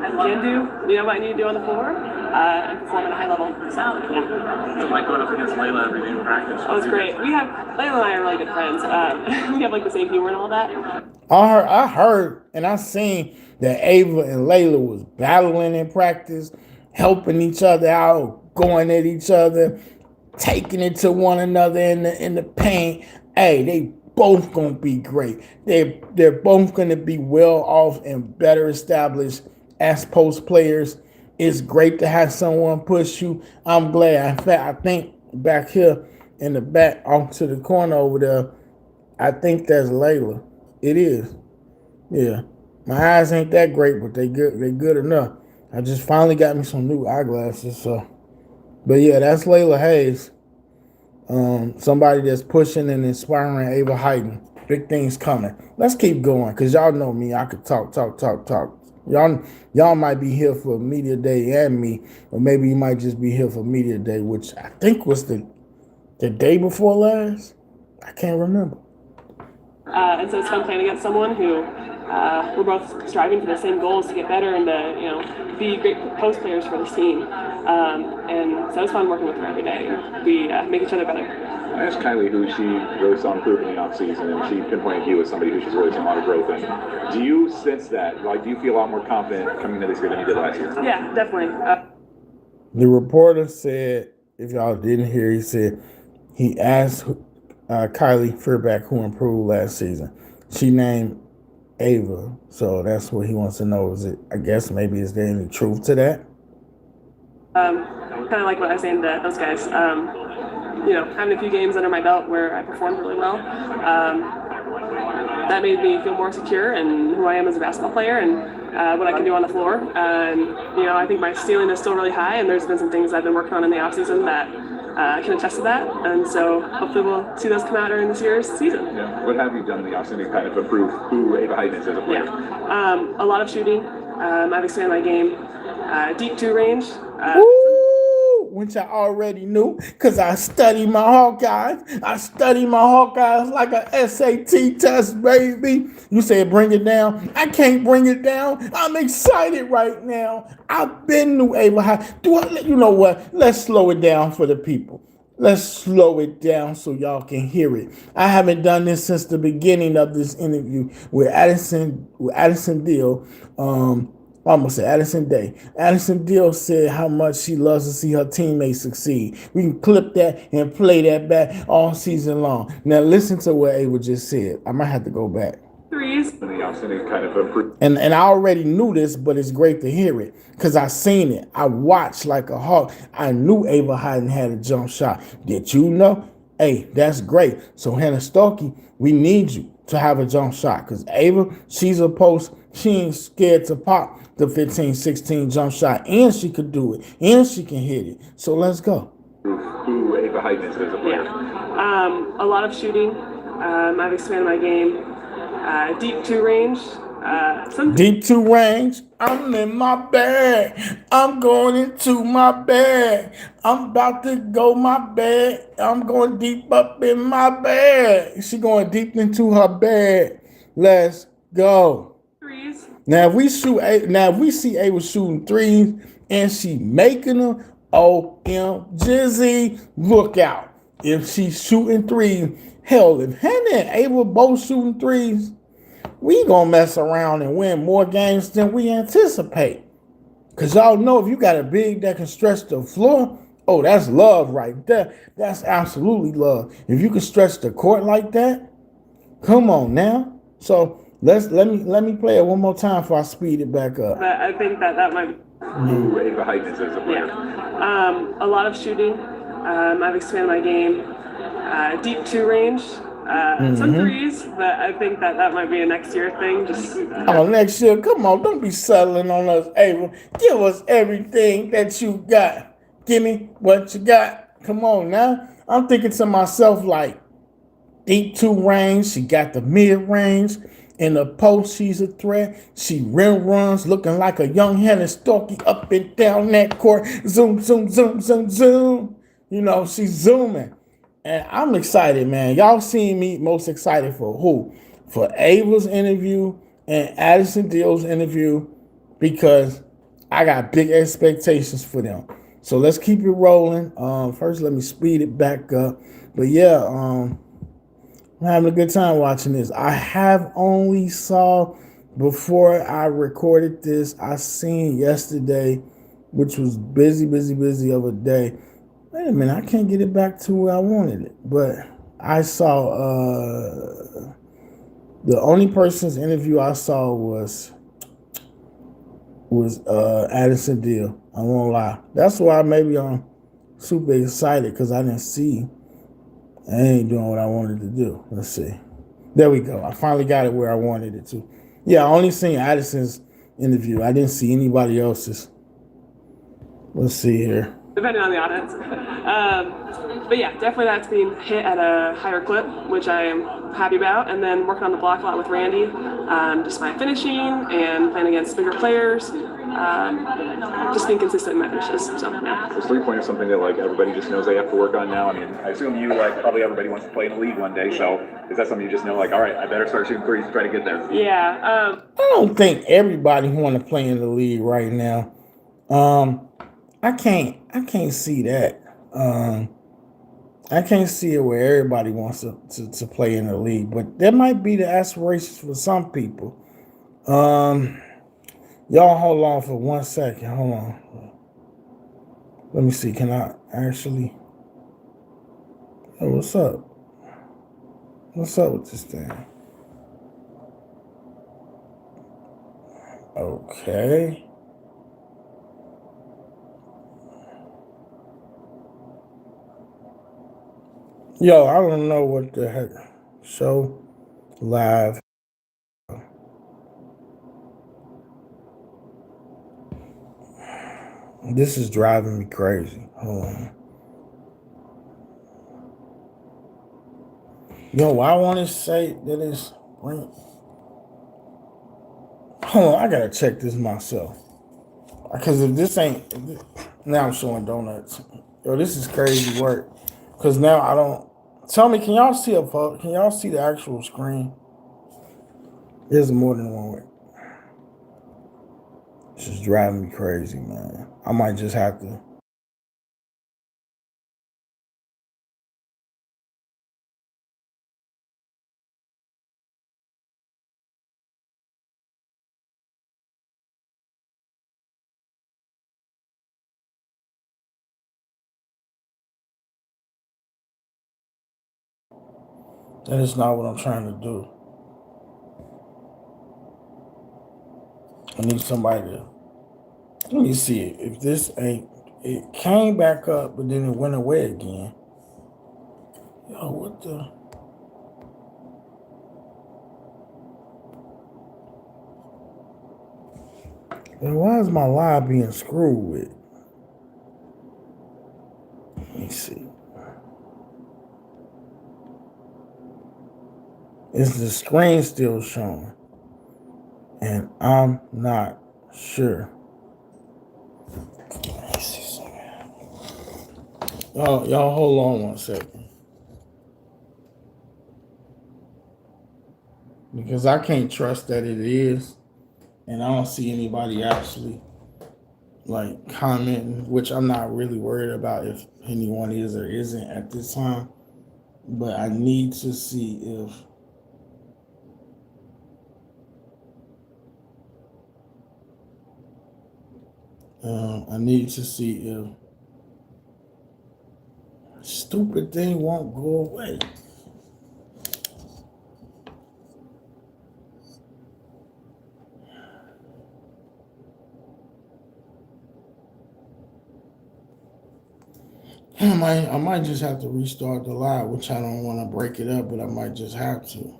S10: can do what I need to do on the floor and perform at a high level. So, yeah.
S7: It's like going up against Layla every day in practice.
S10: Oh, it's great. Layla and I are really good friends. We have like the same humor and all that.
S3: I heard, and I seen that Ava and Layla was battling in practice, helping each other out, going at each other, taking it to one another in the paint. Hey, they both gonna be great. They're both gonna be well off and better established as post players. It's great to have someone push you. I'm glad. In fact, I think back here in the back off to the corner over there, I think that's Layla. It is. Yeah. My eyes ain't that great, but they good. They good enough. I just finally got me some new eyeglasses. So, but yeah, that's Layla Hayes. Somebody that's pushing and inspiring Ava Hayden. Big things coming. Let's keep going, cause y'all know me. I could talk. Y'all might be here for media day and me, or maybe you might just be here for media day, which I think was the day before last. I can't remember.
S10: And so it's fun playing against someone who we're both striving for the same goals to get better and to be great post players for this team. And so it's fun working with her every day. We make each other better.
S2: I asked Kylie who she really saw improve in the offseason, and she pinpointed you as somebody who she's really seen a lot of growth in. Do you sense that? Like, do you feel a lot more confident coming into this year than you did last year?
S10: Yeah, definitely.
S3: The reporter said, if y'all didn't hear, he said he asked Kylie Fairback who improved last season. She named Ava, so that's what he wants to know. Is it? I guess maybe is there any truth to that?
S10: Kind of like what I was saying to those guys. Having a few games under my belt where I performed really well, that made me feel more secure in who I am as a basketball player and what I can do on the floor. And I think my ceiling is still really high, and there's been some things I've been working on in the offseason that can attest to that. And so hopefully we'll see those come out during this year's season.
S2: Yeah. What have you done in the offseason to kind of improve who Ava Hayden is as a player?
S10: Yeah. A lot of shooting. I've expanded my game. Deep two range.
S3: Which I already knew, because I study my Hawkeyes. I study my Hawkeyes like a SAT test, baby. You said bring it down. I can't bring it down. I'm excited right now. I've been to Ava High. You know what? Let's slow it down for the people. Let's slow it down so y'all can hear it. I haven't done this since the beginning of this interview with Addison Deal. I almost said Addison Day. Addison Deal said how much she loves to see her teammates succeed. We can clip that and play that back all season long. Now listen to what Ava just said. I might have to go back.
S10: Threes.
S3: And I already knew this, but it's great to hear it because I seen it. I watched like a hawk. I knew Ava Hayden had a jump shot. Did you know? Hey, that's great. So Hannah Stokey, we need you to have a jump shot because Ava, she's a post. She ain't scared to pop the 15-16 jump shot, and she could do it, and she can hit it. So let's go.
S2: Who Ava Hayden is as a player?
S10: Yeah. A lot of shooting. I've expanded my game. Deep two range.
S3: Deep two range. I'm in my bag. I'm going into my bag. I'm about to go my bag. I'm going deep up in my bag. She going deep into her bag. Let's go.
S10: Threes.
S3: Now if we see Ava shooting threes and she making them, OMG, look out. If she's shooting threes, hell, if Hannah and Ava both shooting threes, we gonna mess around and win more games than we anticipate. Cause y'all know if you got a big that can stretch the floor, that's love right there. That's absolutely love. If you can stretch the court like that, come on now. So let me play it one more time before I speed it back up.
S10: But I think that might
S2: Who Ava Hayden is as a player?
S10: Yeah. A lot of shooting. I've expanded my game. Deep two range. Some threes, but I think that might be a next year thing.
S3: Next year, come on, don't be settling on us, Ava. Give us everything that you got. Give me what you got. Come on now. I'm thinking to myself like deep two range. She got the mid range. In the post, she's a threat. She rim runs looking like a young Hannah Stokey up and down that court. Zoom, zoom, zoom, zoom, zoom. She's zooming. And I'm excited, man. Y'all seen me most excited for who? For Ava's interview and Addison Deal's interview because I got big expectations for them. So let's keep it rolling. First, let me speed it back up. But yeah, I'm having a good time watching this. I have only saw before I recorded this. I seen yesterday, which was busy of a day. Wait a minute, I can't get it back to where I wanted it. But I saw the only person's interview I saw was Addison Deal. I won't lie. That's why maybe I'm super excited because I didn't see. I ain't doing what I wanted to do. Let's see. There we go. I finally got it where I wanted it to. Yeah, I only seen Addison's interview. I didn't see anybody else's. Let's see here.
S10: Depending on the audience. But yeah, definitely that's being hit at a higher clip, which I am happy about. And then working on the block a lot with Randy, just my finishing and playing against bigger players, just being consistent in my finishes. So yeah.
S2: Is three-pointer something that like everybody just knows they have to work on now? I mean, I assume you like probably everybody wants to play in the league one day. So is that something you just know like, all right, I better start shooting threes to try to get there?
S10: Yeah.
S3: I don't think everybody want to play in the league right now. I can't see that. I can't see it where everybody wants to play in the league, but that might be the aspirations for some people. Y'all hold on for 1 second. Hold on. Let me see. Can I actually? Oh, what's up? What's up with this thing? Okay. Yo, I don't know what the heck. Show live. This is driving me crazy. Hold on. Yo, I want to say that it's. Hold on, I gotta check this myself. Because if this ain't. Now I'm showing donuts. Yo, this is crazy work. Because now I don't. Tell me, can y'all see a photo? Can y'all see the actual screen? There's more than one way. This is driving me crazy, man. I might just have to. That is not what I'm trying to do. I need somebody to. Let me see it. If this ain't. It came back up, but then it went away again. Yo, what the? Man, why is my live being screwed with? Let me see. Is the screen still showing? And I'm not sure. Let me see something. Y'all hold on 1 second. Because I can't trust that it is. And I don't see anybody actually like commenting, which I'm not really worried about if anyone is or isn't at this time. But I need to see if stupid thing won't go away. I might just have to restart the live, which I don't want to break it up, but I might just have to.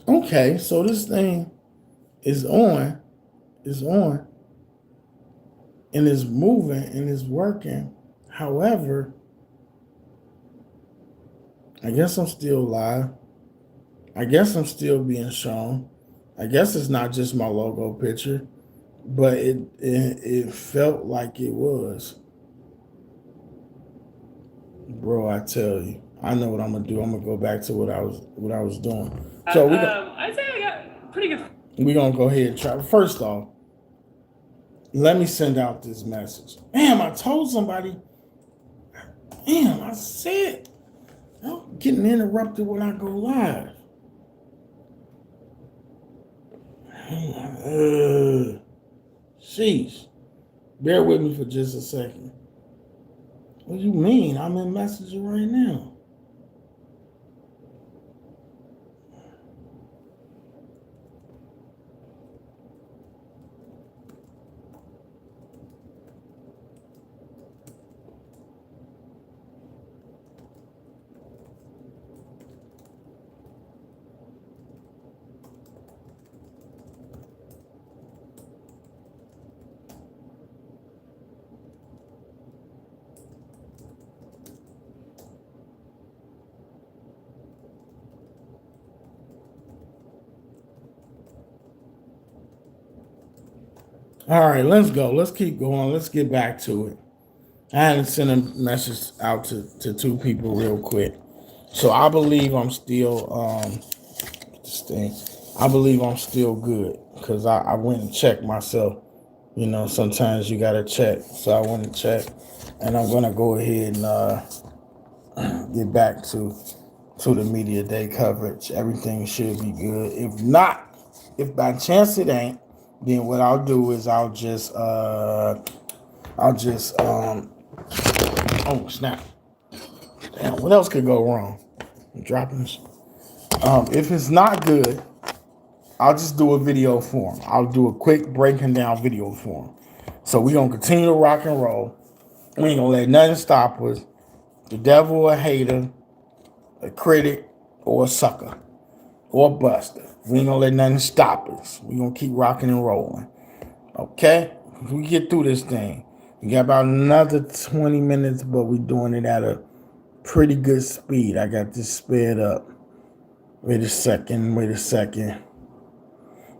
S3: Okay, so this thing is on, and is moving and is working. However, I guess I'm still live. I guess I'm still being shown. I guess it's not just my logo picture, but it felt like it was. Bro, I tell you, I know what I'm gonna do. I'm gonna go back to what I was doing. So
S1: I'd say I got pretty good.
S3: we're gonna go ahead and try. First off, let me send out this message. Damn, I told somebody. Damn, I said I'm getting interrupted when I go live. Sheesh. Bear with me for just a second. What do you mean? I'm in messaging right now. All right, let's go. Let's keep going. Let's get back to it. I had to send a message out to two people real quick. So I believe I'm still I believe I'm still good because I went and checked myself. You know, sometimes you gotta check. So I went and checked, and I'm gonna go ahead and get back to the media day coverage. Everything should be good. If not, if by chance it ain't, then what I'll do is I'll just oh snap. Damn, what else could go wrong? Droppings. If it's not good, I'll just do a video for him. I'll do a quick breaking down video for him. So we're gonna continue to rock and roll. We ain't gonna let nothing stop us. The devil, a hater, a critic, or a sucker, or a buster. We ain't gonna let nothing stop us. We gonna keep rocking and rolling. Okay? If we get through this thing, we got about another 20 minutes, but we're doing it at a pretty good speed. I got this sped up. Wait a second.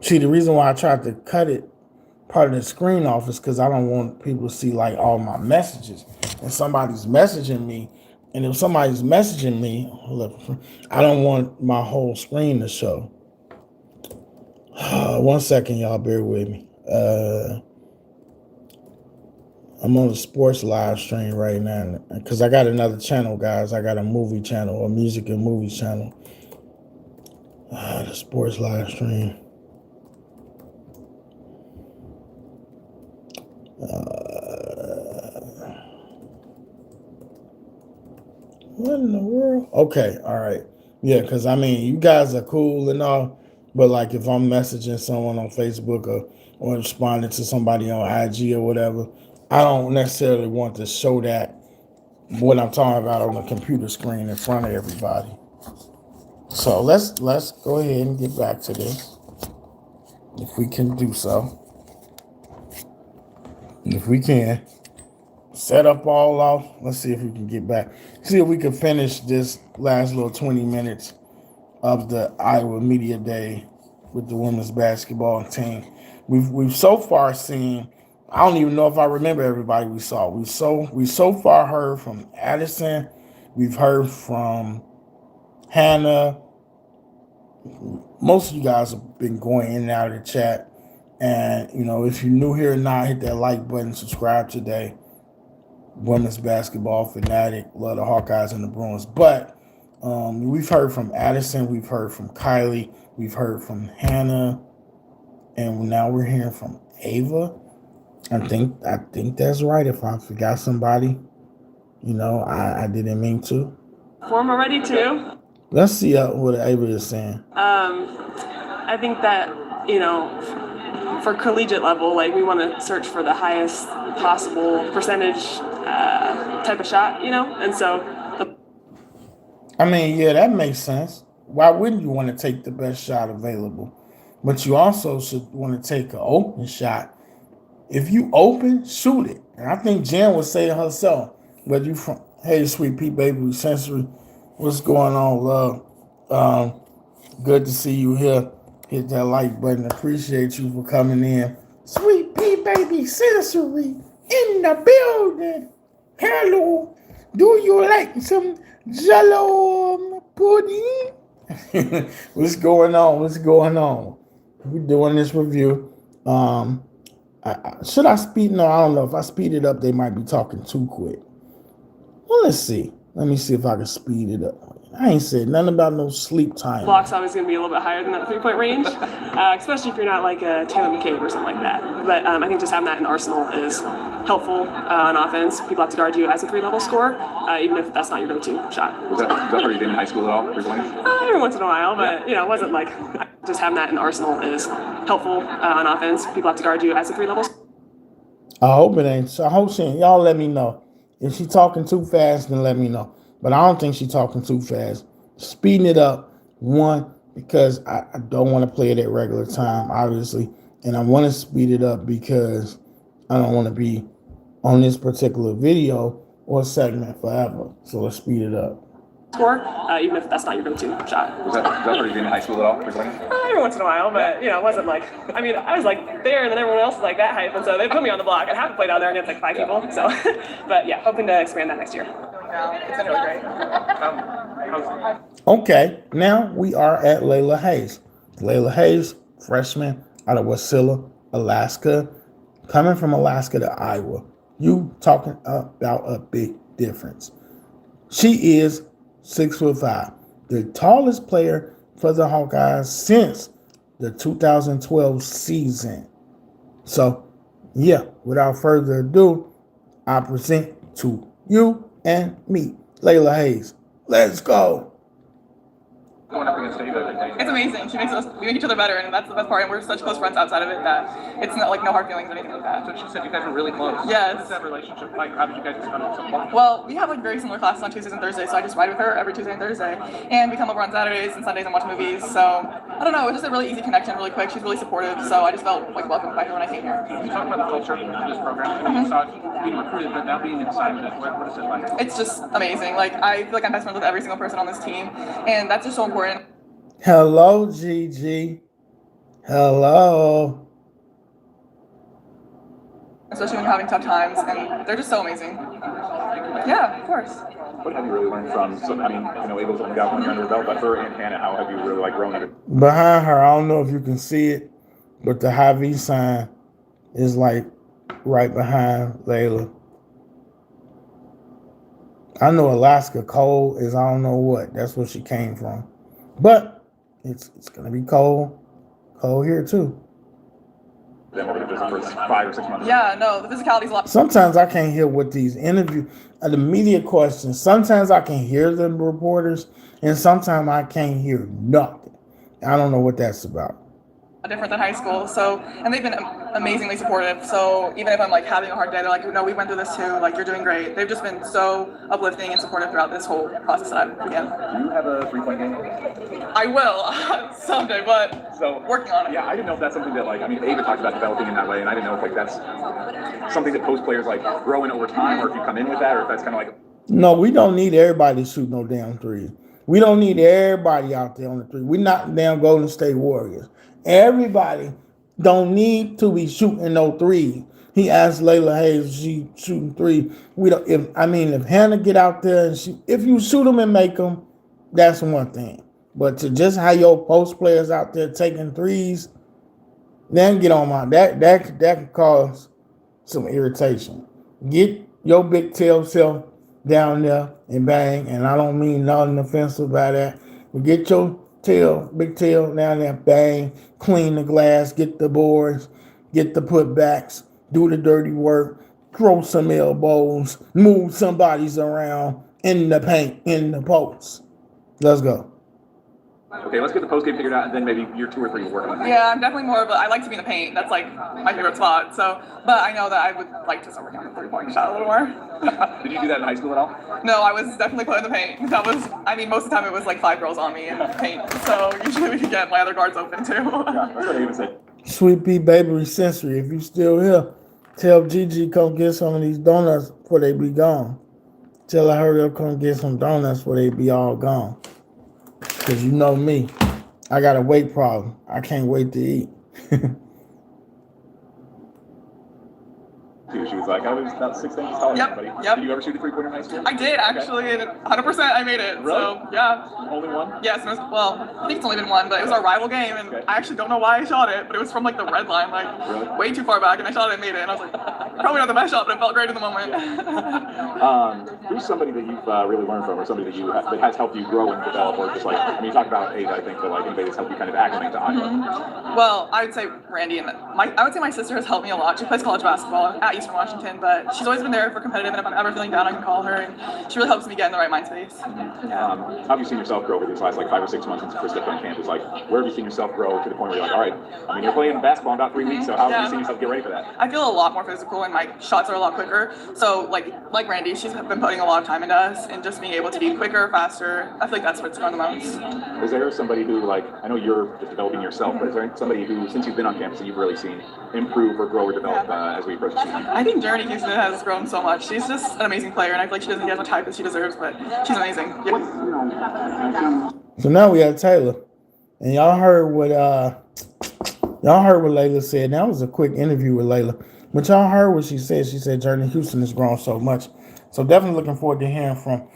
S3: See, the reason why I tried to cut it part of the screen off is because I don't want people to see like all my messages. And somebody's messaging me, and if somebody's messaging me, I don't want my whole screen to show. 1 second, y'all, bear with me. I'm on the sports live stream right now because I got another channel, guys. I got a movie channel, a music and movie channel. The sports live stream. What in the world? Okay, all right. Yeah, because I mean, you guys are cool and all, but like if I'm messaging someone on Facebook or responding to somebody on IG or whatever, I don't necessarily want to show that what I'm talking about on the computer screen in front of everybody. So let's go ahead and get back to this, if we can do so. If we can set up all off, let's see if we can get back. See if we can finish this last little 20 minutes of the Iowa Media Day with the women's basketball team. We've so far seen, I don't even know if I remember everybody we saw. We so far heard from Addison. We've heard from Hannah. Most of you guys have been going in and out of the chat. And, you know, if you're new here or not, hit that like button, subscribe today. Women's basketball fanatic, love the Hawkeyes and the Bruins. But we've heard from Addison, we've heard from Kylie, we've heard from Hannah, and now we're hearing from Ava. I think that's right. If I forgot somebody, you know, I didn't mean to.
S10: Form already too.
S3: Let's see what Ava is saying.
S10: I think that, you know, for collegiate level, like we want to search for the highest possible percentage type of shot, you know, and so.
S3: I mean, yeah, that makes sense. Why wouldn't you want to take the best shot available? But you also should want to take an open shot. If you open, shoot it. And I think Jen would say it herself. Whether you from, hey, sweet pea baby sensory, what's going on, love? Good to see you here. Hit that like button. Appreciate you for coming in. Sweet pea baby sensory in the building. Hello. Do you like some Jello pudding? What's going on? What's going on? We're doing this review. Should I speed? No, I don't know. If I speed it up, they might be talking too quick. Well, let's see. Let me see if I can speed it up. I ain't said nothing about no sleep time.
S10: Block's always going to be a little bit higher than that 3-point range, especially if you're not like a Taylor McCabe or something like that. But I think just having that in arsenal is helpful on offense. People have to guard you as a 3-level scorer, even if that's not your go-to shot.
S2: Was that how you did in high school at all?
S10: Every once in a while, but it wasn't like just having that in arsenal is helpful on offense. People have to guard you as a 3-level scorer.
S3: I hope it ain't. So I hope she ain't. Y'all let me know. If she talking too fast, then let me know. But I don't think she's talking too fast. Speeding it up, one, because I don't want to play it at regular time, obviously. And I want to speed it up because I don't want to be on this particular video or segment forever. So let's speed it up.
S10: Score, even if that's not your go-to shot.
S2: Was that how you did in high school at all?
S10: Every once in a while, but it wasn't like, I was like there and then everyone else was like that hype, and so they put me on the block. I'd have to play down there and it's like 5 people, so, but yeah, hoping to expand that next year.
S1: It's been really great.
S3: Okay, now we are at Layla Hayes. Layla Hayes, freshman out of Wasilla, Alaska, coming from Alaska to Iowa. You talking about a big difference. She is 6'5", the tallest player for the Hawkeyes since the 2012 season. So, yeah, without further ado, I present to you and me, Layla Hayes. Let's go.
S1: It's amazing. We make each other better, and that's the best part. And we're such close friends outside of it that it's not like no hard feelings or anything like that.
S7: So she said you guys are really close.
S1: Yes.
S7: What's that relationship like? How did you guys become so close?
S1: Well, we have like very similar classes on Tuesdays and Thursdays, so I just ride with her every Tuesday and Thursday, and we come over on Saturdays and Sundays and watch movies. So I don't know, it's just a really easy connection, really quick. She's really supportive, so I just felt like welcomed by her when I came here.
S7: You talk about the culture of this program. You saw it being recruited, but now being inside of it, what is it like?
S1: It's just amazing. Like I feel like I'm best friends with every single person on this team, and that's just so important.
S3: Hello, Gigi. Hello.
S1: Especially when you're having tough times, and they're just so amazing. Yeah, of course.
S2: What have you really learned from, Eagles only got 1 year under her belt, but her and Hannah, how have you really grown at it?
S3: Behind her, I don't know if you can see it, but the high V sign is like right behind Layla. I know Alaska cold is I don't know what. That's where she came from. But it's gonna be cold here too.
S2: Then over just the first 5 or 6 months.
S1: Yeah, no, the physicality's a lot.
S3: Sometimes I can't hear what these interviews, the media questions. Sometimes I can hear the reporters, and sometimes I can't hear nothing. I don't know what that's about.
S1: Different than high school, so, and they've been amazingly supportive. So even if I'm like having a hard day, they're like, no, we went through this too. Like you're doing great. They've just been so uplifting and supportive throughout this whole process that I've began.
S2: Do you have a 3-point game?
S1: I will someday, but working on it.
S2: Yeah, I didn't know if that's something that Ava talked about developing in that way, and I didn't know if that's something that post players grow in over time, or if you come in with that, or if that's kind of like.
S3: No, we don't need everybody to shoot no damn threes. We don't need everybody out there on the three. We're not damn Golden State Warriors. Everybody don't need to be shooting no threes. He asked Layla Hayes if she shooting three. We don't. If Hannah get out there and if you shoot them and make them, that's one thing. But to just have your post players out there taking threes, then get on my that can cause some irritation. Get your big tail self down there and bang. And I don't mean nothing offensive by that. But get your big tail down there, bang, clean the glass, get the boards, get the putbacks, do the dirty work, throw some elbows, move somebody's around in the paint, in the post. Let's go.
S2: Okay, let's get the post game figured out, and then maybe year 2 or 3 we'll work on it.
S1: Yeah, I'm definitely more of I like to be in the paint. That's like my favorite spot. So, but I know that I would like to start working on the 3-point shot a little more.
S2: Did you do that in high school at all?
S1: No, I was definitely put in the paint. That was, most of the time it was like 5 girls on me in the paint. So usually we could get my other guards open too.
S2: Yeah, that's what I even said.
S3: Sweet Pea Bakery Sensory, if you still here, tell Gigi come get some of these donuts before they be gone. Tell her hurry up, come get some donuts before they be all gone. Because you know me. I got a weight problem. I can't wait to eat.
S2: too. She was like, I was about 6 inches taller than anybody.
S1: Yep.
S2: Did you ever shoot a three-pointer in high school?
S1: I did actually, and 100% I made it.
S2: Really?
S1: So yeah.
S2: Only one?
S1: Yes, and it was, well, I think it's only been one, but it was our rival game, and I actually don't know why I shot it, but it was from like the red line, like way too far back, and I shot it and made it, and I was like, probably not the best shot, but it felt great in the moment.
S2: Who's somebody that you've really learned from, or somebody that has helped you grow and develop, or just like, I mean, you talk about age, I think, but like anybody that's helped you kind of acclimate to Iowa?
S1: Well, I would say Randy, and I would say my sister has helped me a lot. She plays college basketball at Eastern Washington, but she's always been there for competitive, and if I'm ever feeling down, I can call her, and she really helps me get in the right mind space.
S2: How have you seen yourself grow over these last like 5 or 6 months since you first stepped on campus? Like, where have you seen yourself grow to the point where you're like, all right, I mean, you're playing basketball in about 3 weeks, so how have you seen yourself get ready for that?
S1: I feel a lot more physical, and my shots are a lot quicker. So, like Randy, she's been putting a lot of time into us, and just being able to be quicker, faster. I feel like that's what's grown the most.
S2: Is there somebody who, like, I know you're just developing yourself, but is there somebody who, since you've been on campus, that you've really seen improve or grow or develop as we approach the season?
S1: I think Journey Houston has grown so much. She's just an amazing player, and I feel like she doesn't get as much hype as she deserves, but she's amazing. Yeah.
S3: So now we have Taylor, and y'all heard what Layla said. That was a quick interview with Layla, but y'all heard what she said. She said Journey Houston has grown so much. So definitely looking forward to hearing from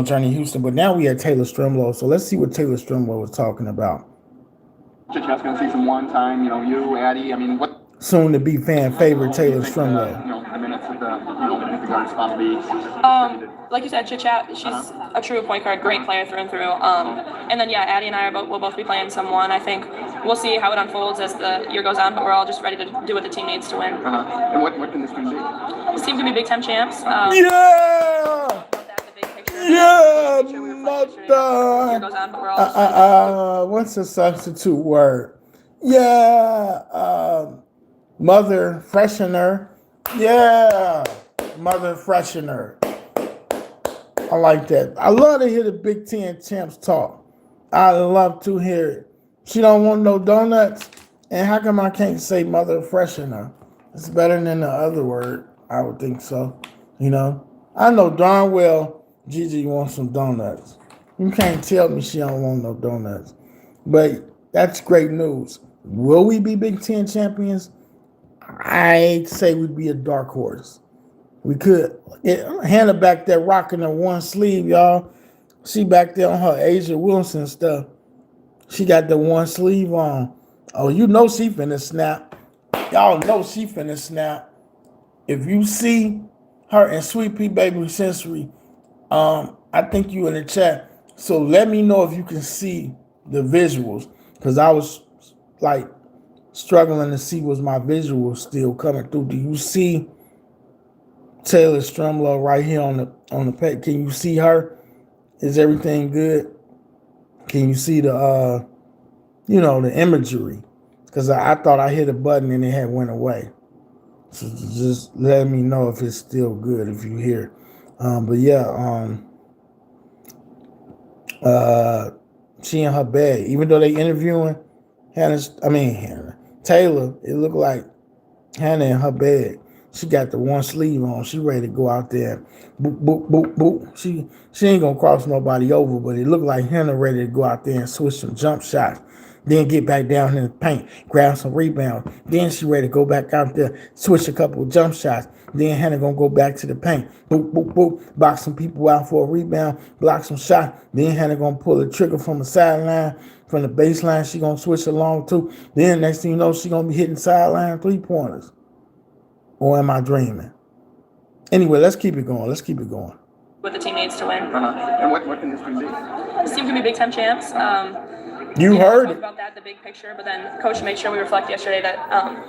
S3: Journey Houston. But now we have Taylor Strimlow. So let's see what Taylor Strimlow was talking about.
S4: Chit-chat's going to see some one-time, you, Addie. I mean, what?
S3: Soon to be fan favorite Taylor Strimlow.
S4: The minutes with the guard spot be.
S6: Like you said, Chit Chat, she's a true point guard, great player through and through. And then, yeah, Addie and I will both be playing someone. I think we'll see how it unfolds as the year goes on, but we're all just ready to do what the team needs to win.
S4: And what can this team do?
S6: This team can be Big Ten champs.
S3: Yeah! Yeah, mother! What's the substitute word? Yeah, mother freshener. Yeah, mother freshener. I like that. I love to hear the Big Ten champs talk. I love to hear it. She don't want no donuts. And how come I can't say mother freshener? It's better than the other word. I would think so. I know darn well Gigi wants some donuts. You can't tell me she don't want no donuts. But that's great news. Will we be Big Ten champions? I'd say we'd be a dark horse. We could. Hannah back there rocking her one sleeve, y'all. She back there on her Asia Wilson stuff. She got the one sleeve on. Oh, she finna snap. Y'all know she finna snap. If you see her in Sweet Pea Baby Sensory, I think you in the chat. So let me know if you can see the visuals. Because I was like struggling to see was my visuals still coming through. Do you see Taylor Strimlow right here on the page? Can you see her? Is everything good? Can you see the the imagery? Because I thought I hit a button and it had went away. So just let me know if it's still good if you hear. But yeah, she in her bed. Even though they interviewing Taylor, it looked like Hannah in her bed. She got the one sleeve on. She ready to go out there. Boop, boop, boop, boop. She ain't gonna cross nobody over, but it looked like Hannah ready to go out there and switch some jump shots. Then get back down in the paint, grab some rebounds. Then she ready to go back out there, switch a couple of jump shots. Then Hannah gonna go back to the paint. Boop, boop, boop. Box some people out for a rebound, block some shot. Then Hannah gonna pull the trigger from the sideline, from the baseline. She gonna switch along too. Then next thing you know, she gonna be hitting sideline 3-pointers. Or am I dreaming? Anyway, let's keep it going.
S6: What the team needs to win.
S4: And what can this team do?
S6: This team can be Big Ten champs.
S3: You heard it.
S6: About that, the big picture, but then Coach made sure we reflect yesterday that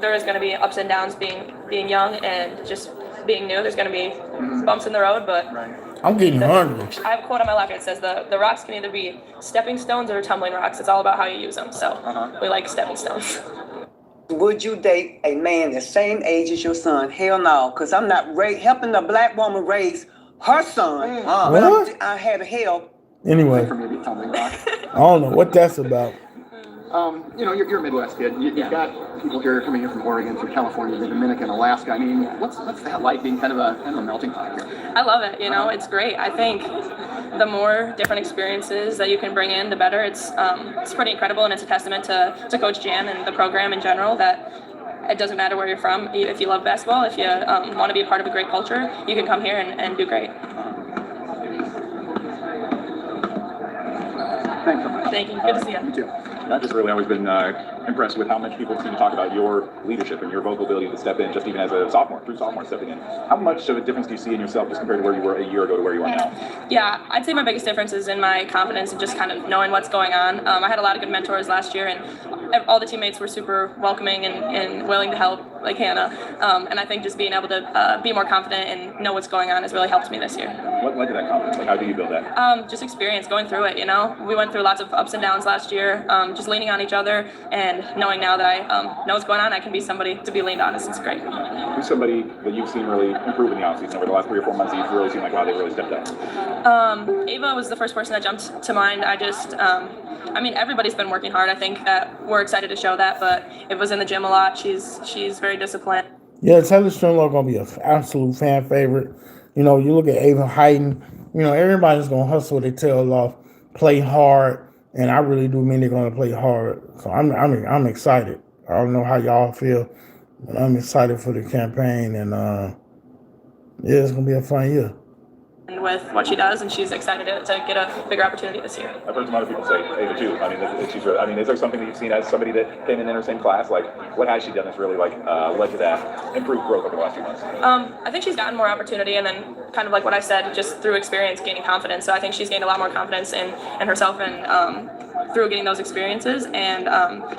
S6: there is going to be ups and downs being young and just being new. There's going to be bumps in the road, but
S3: I'm getting hungry.
S6: I have a quote on my lap here. It says the rocks can either be stepping stones or tumbling rocks. It's all about how you use them. So we like stepping stones.
S11: Would you date a man the same age as your son? Hell no, because I'm not helping a black woman raise her son.
S3: What?
S11: I had to help.
S3: Anyway, I don't know what that's about.
S4: You're a Midwest kid. You've got people here coming in from Oregon, from California, the Dominican, Alaska. I mean, what's that like being kind of a melting pot here?
S6: I love it. It's great. I think the more different experiences that you can bring in, the better. It's pretty incredible, and it's a testament to Coach Jan and the program in general that it doesn't matter where you're from. If you love basketball, if you want to be a part of a great culture, you can come here and do great.
S5: Thanks so much.
S6: Thank you. Good to see you.
S5: You too.
S2: I've just really always been impressed with how much people seem to talk about your leadership and your vocal ability to step in, just even as a sophomore, true sophomore stepping in. How much of a difference do you see in yourself just compared to where you were a year ago to where you are now?
S6: Yeah, I'd say my biggest difference is in my confidence and just kind of knowing what's going on. I had a lot of good mentors last year, and all the teammates were super welcoming and willing to help, like Hannah. And I think just being able to be more confident and know what's going on has really helped me this year.
S2: What led to that confidence? Like, how do you build that?
S6: Just experience going through it, We went through lots of ups and downs last year, just leaning on each other and knowing now that I know what's going on, I can be somebody to be leaned on. It's great.
S2: Who's somebody that you've seen really improve in the offseason over the last 3 or 4 months that you've really seen like, wow, they really stepped up?
S6: Ava was the first person that jumped to mind. Everybody's been working hard. I think that we're excited to show that, but it was in the gym a lot. She's very disciplined.
S3: Yeah, Taylor Strimlow gonna be an absolute fan favorite. You look at Ava Hayden. Everybody's gonna hustle their tail off, play hard, and I really do mean they're gonna play hard. So I'm excited. I don't know how y'all feel, but I'm excited for the campaign, and yeah, it's gonna be a fun year.
S6: And with what she does, and she's excited to get a bigger opportunity this year.
S2: I've heard some other people say Ava too. Is there something that you've seen as somebody that came in her same class? Like, what has she done that's really led to that improved growth over the last few months?
S6: I think she's gotten more opportunity, and then kind of like what I said, just through experience, gaining confidence. So I think she's gained a lot more confidence in herself and through getting those experiences. And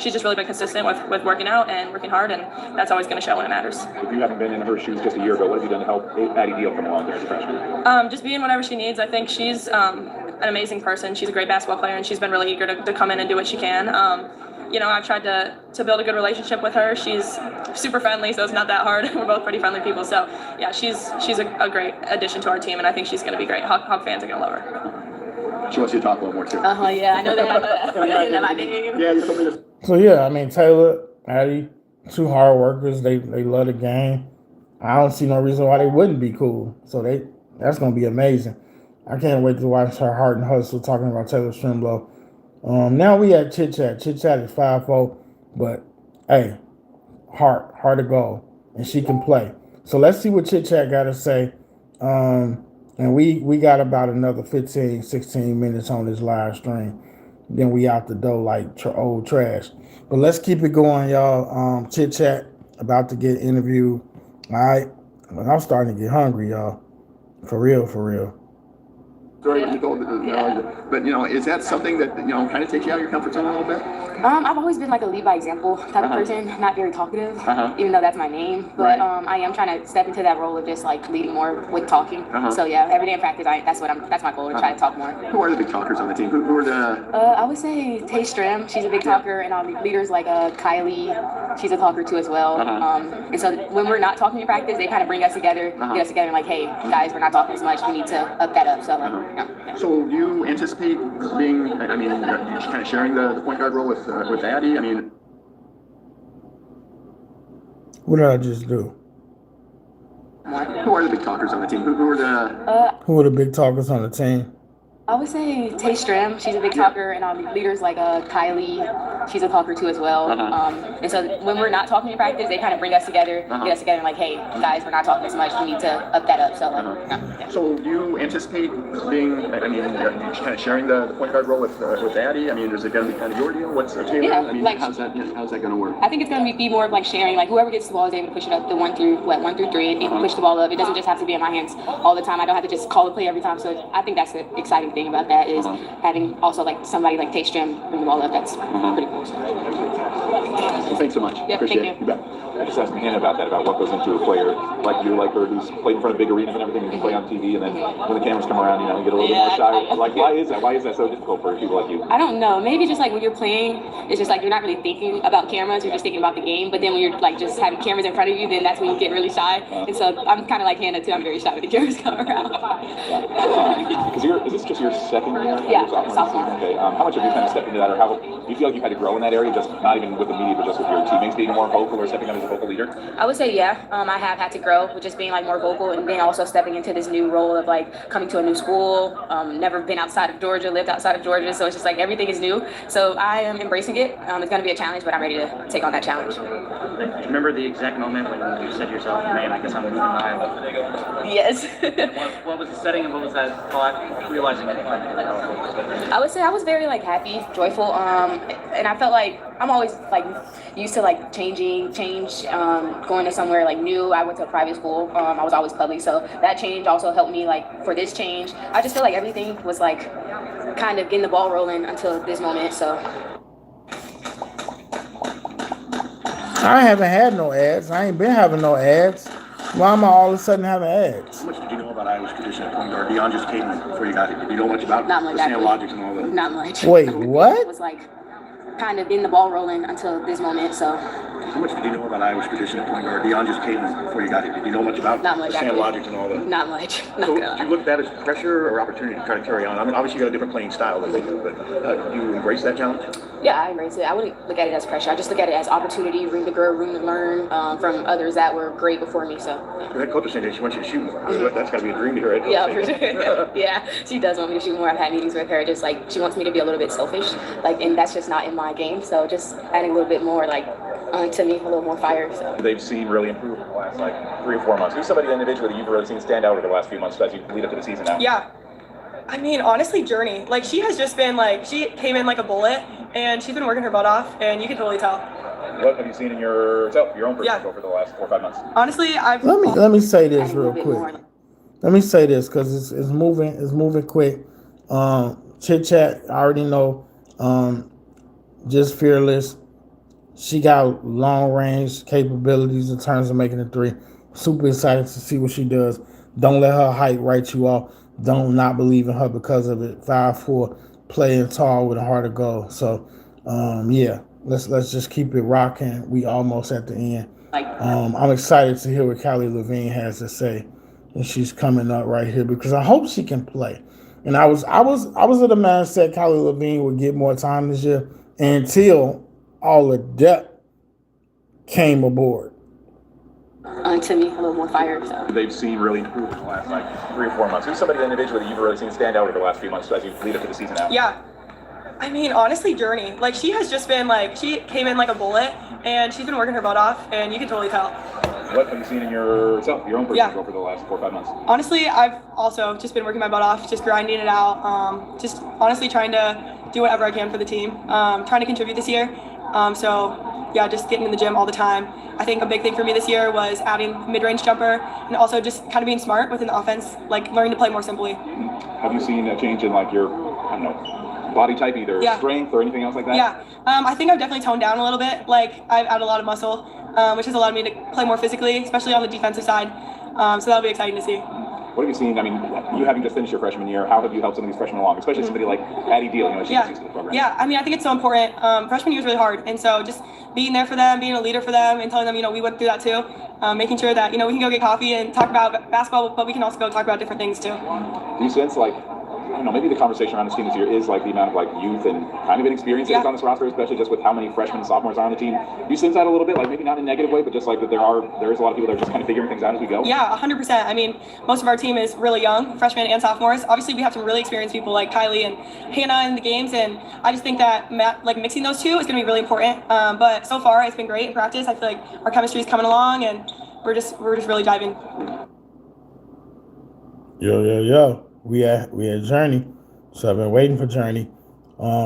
S6: she's just really been consistent with working out and working hard, and that's always going to show when it matters.
S2: If you haven't been in her shoes just a year ago, what have you done to help Addie Deal come along there as a freshman?
S6: Just being whatever she needs. I think she's an amazing person. She's a great basketball player, and she's been really eager to come in and do what she can. I've tried to build a good relationship with her. She's super friendly, so it's not that hard. We're both pretty friendly people. So, yeah, she's a great addition to our team, and I think she's going to be great. Hawk fans are going to love her.
S5: She wants you to talk a little more, too.
S6: Yeah, I know that. I know my name.
S5: Yeah, you told me this.
S3: So, yeah, Taylor, Addie, 2 hard workers. They love the game. I don't see no reason why they wouldn't be cool. So that's going to be amazing. I can't wait to watch her heart and hustle talking about Taylor Strimlow. Now we at Chit Chat. Chit Chat is 5-4, but hey, heart of gold, and she can play. So let's see what Chit Chat got to say. And we got about another 15, 16 minutes on this live stream. Then we out the door like old trash. But let's keep it going, y'all. Chit Chat about to get interviewed. All right, I'm starting to get hungry, y'all. For real.
S5: Sorry, but is that something that kind of takes you out of your comfort zone a little bit?
S12: I've always been like a lead by example type of person, not very talkative, even though that's my name. But I am trying to step into that role of just like leading more with talking. So yeah, every day in practice, that's my goal, to try to talk more.
S5: Who are the big talkers on the team? Who are the?
S12: I would say Tay Strim. She's a big talker, and leaders like Kylie. She's a talker too as well. And so when we're not talking in practice, they kind of bring us together, get us together, and like, hey guys, we're not talking as much. We need to up that up. So yeah.
S5: So you anticipate being, kind of sharing the point guard role with Addie?
S3: What did I just do?
S5: Who are the big talkers on the team? Who are the
S3: big talkers on the team?
S12: I would say Tay Strim. She's a big talker, and leaders like Kylie. She's a talker too as well. And so when we're not talking in practice, they kind of bring us together, get us together, and like, hey guys, we're not talking as much. We need to up that up. So yeah.
S5: So you anticipate being, kind of sharing the point guard role with Addie? Is it going to be kind of your deal? What's
S12: yeah,
S5: how's that going to work?
S12: I think it's going to be more of like sharing. Like whoever gets the ball is able to push it up the 1 through 3. It can push the ball up. It doesn't just have to be in my hands all the time. I don't have to just call the play every time. So I think that's the exciting thing about that is having also like somebody like Tay Strim bring the ball up. That's pretty cool.
S5: Well, thanks so much.
S12: Yeah,
S5: appreciate
S12: thank
S5: it. You bet.
S2: I just asked Hannah about that, about what goes into a player like you, like her, who's played in front of big arenas and everything, and can play on TV, and then when the cameras come around, you get a little bit more shy. Like, why is that? Why is that so difficult for people like you?
S12: I don't know. Maybe just like when you're playing, it's just like you're not really thinking about cameras. You're just thinking about the game. But then when you're like just having cameras in front of you, then that's when you get really shy. And so I'm kind of like Hannah too. I'm very shy when the cameras come around.
S2: Is this just this your second year?
S12: Yeah,
S2: Your
S12: sophomore.
S2: season? Okay. How much have you kind of stepped into that, or how do you feel like you've had to grow in that area, just not even with the media, but just with your teammates being more vocal or stepping up as a vocal leader?
S12: I would say yeah. I have had to grow with just being like more vocal, and then also stepping into this new role of like coming to a new school. Never been outside of Georgia, lived outside of Georgia, so it's just like everything is new. So I am embracing it. It's going to be a challenge, but I'm ready to take on that challenge.
S9: Do you remember the exact moment when you said to yourself, man, I guess I'm moving to Iowa?
S12: Yes.
S9: What was the setting and what was that thought, realizing it?
S12: I would say I was very like happy, joyful, and I felt like I'm always like used to like change, going to somewhere like new. I went to a private school. I was always public, so that change also helped me like for this change. I just feel like everything was like kind of getting the ball rolling until this moment. So
S3: I haven't had no ads. I ain't been having no ads. Why am I all of a sudden having ads?
S5: How much did you know about Iowa's tradition at point guard beyond just Caden before you got here? Did you know much about
S12: not much.
S5: the logics and all that?
S12: Not much.
S3: Wait, what?
S12: It was like kind of getting the ball rolling until this moment. So
S5: How much did you know about Iowa's tradition at point guard beyond just Caden before you got here? Did you know much about
S12: not much.
S5: the logics and all that?
S12: Not much. Not
S5: So
S12: good.
S5: do you look at that as pressure or opportunity to try to carry on? I mean, obviously you got a different playing style than they do, but do you embrace that challenge?
S12: Yeah, I embrace it. I wouldn't look at it as pressure. I just look at it as opportunity, room to grow, room to learn from others that were great before me. So
S5: The head coach was saying that she wants you to shoot more. That's got to be a dream to hear it.
S12: yeah, for sure. Yeah, she does want me to shoot more. I've had meetings with her. Just like she wants me to be a little bit selfish, like, and that's just not in my game. So just adding a little bit more, like, to me, a little more fire. So
S2: They've seen really improve in the last like 3 or 4 months. Who's somebody individually that you've really seen stand out over the last few months as you lead up to the season now?
S8: Yeah. I mean, honestly, Journey. Like, she has just been, like, she came in like a bullet, and she's been working her butt off, and you can totally tell.
S2: What have you seen in your own personal over the last 4 or 5 months?
S8: Honestly, I've...
S3: Let me say this real quick. Let me say this because it's moving quick. Chit Chat, I already know. Just fearless. She got long range capabilities in terms of making a three. Super excited to see what she does. Don't let her height write you off. Don't not believe in her because of it. 5'4", playing tall with a heart of gold. So, yeah, let's just keep it rocking. We almost at the end. I'm excited to hear what Callie Levine has to say, and she's coming up right here because I hope she can play. And I was of the mindset Callie Levine would get more time this year until all the depth came aboard.
S12: To me, a little more fire. So
S2: They've seen really improve in the last like 3 or 4 months. Who's somebody individually that you've really seen stand out over the last few months as you lead up to the season now?
S8: Yeah. I mean, honestly, Journey. Like, she has just been, like, she came in like a bullet, and she's been working her butt off, and you can totally tell.
S2: What have you seen in your own personal over the last 4 or 5 months?
S8: Honestly, I've also just been working my butt off, just grinding it out, just honestly trying to do whatever I can for the team, trying to contribute this year. So, yeah, just getting in the gym all the time. I think a big thing for me this year was adding mid-range jumper and also just kind of being smart within the offense, like learning to play more simply.
S2: Have you seen a change in like your, I don't know, body type, either strength or anything else like that?
S8: Yeah, I think I've definitely toned down a little bit. Like, I've added a lot of muscle, which has allowed me to play more physically, especially on the defensive side. So that'll be exciting to see.
S2: What have you seen? I mean, you having just finished your freshman year, how have you helped some of these freshmen along, especially somebody like Addie Deal, you know, she's used to the program?
S8: Yeah, I mean, I think it's so important. Freshman year is really hard, and so just being there for them, being a leader for them, and telling them, you know, we went through that too, making sure that, you know, we can go get coffee and talk about basketball, but we can also go talk about different things too.
S2: Do you sense like, I don't know, maybe the conversation around this team this year is like the amount of like youth and kind of inexperience that's on this roster, especially just with how many freshmen and sophomores are on the team. Do you sense that a little bit, like maybe not in a negative way, but just like that there is a lot of people that are just kind of figuring things out as we go?
S8: Yeah, 100%. I mean, most of our team is really young, freshmen and sophomores. Obviously, we have some really experienced people like Kylie and Hannah in the games, and I just think that mixing those two is going to be really important. But so far, it's been great in practice. I feel like our chemistry is coming along, and we're just really diving.
S3: Yo. We at Journey. So I've been waiting for Journey.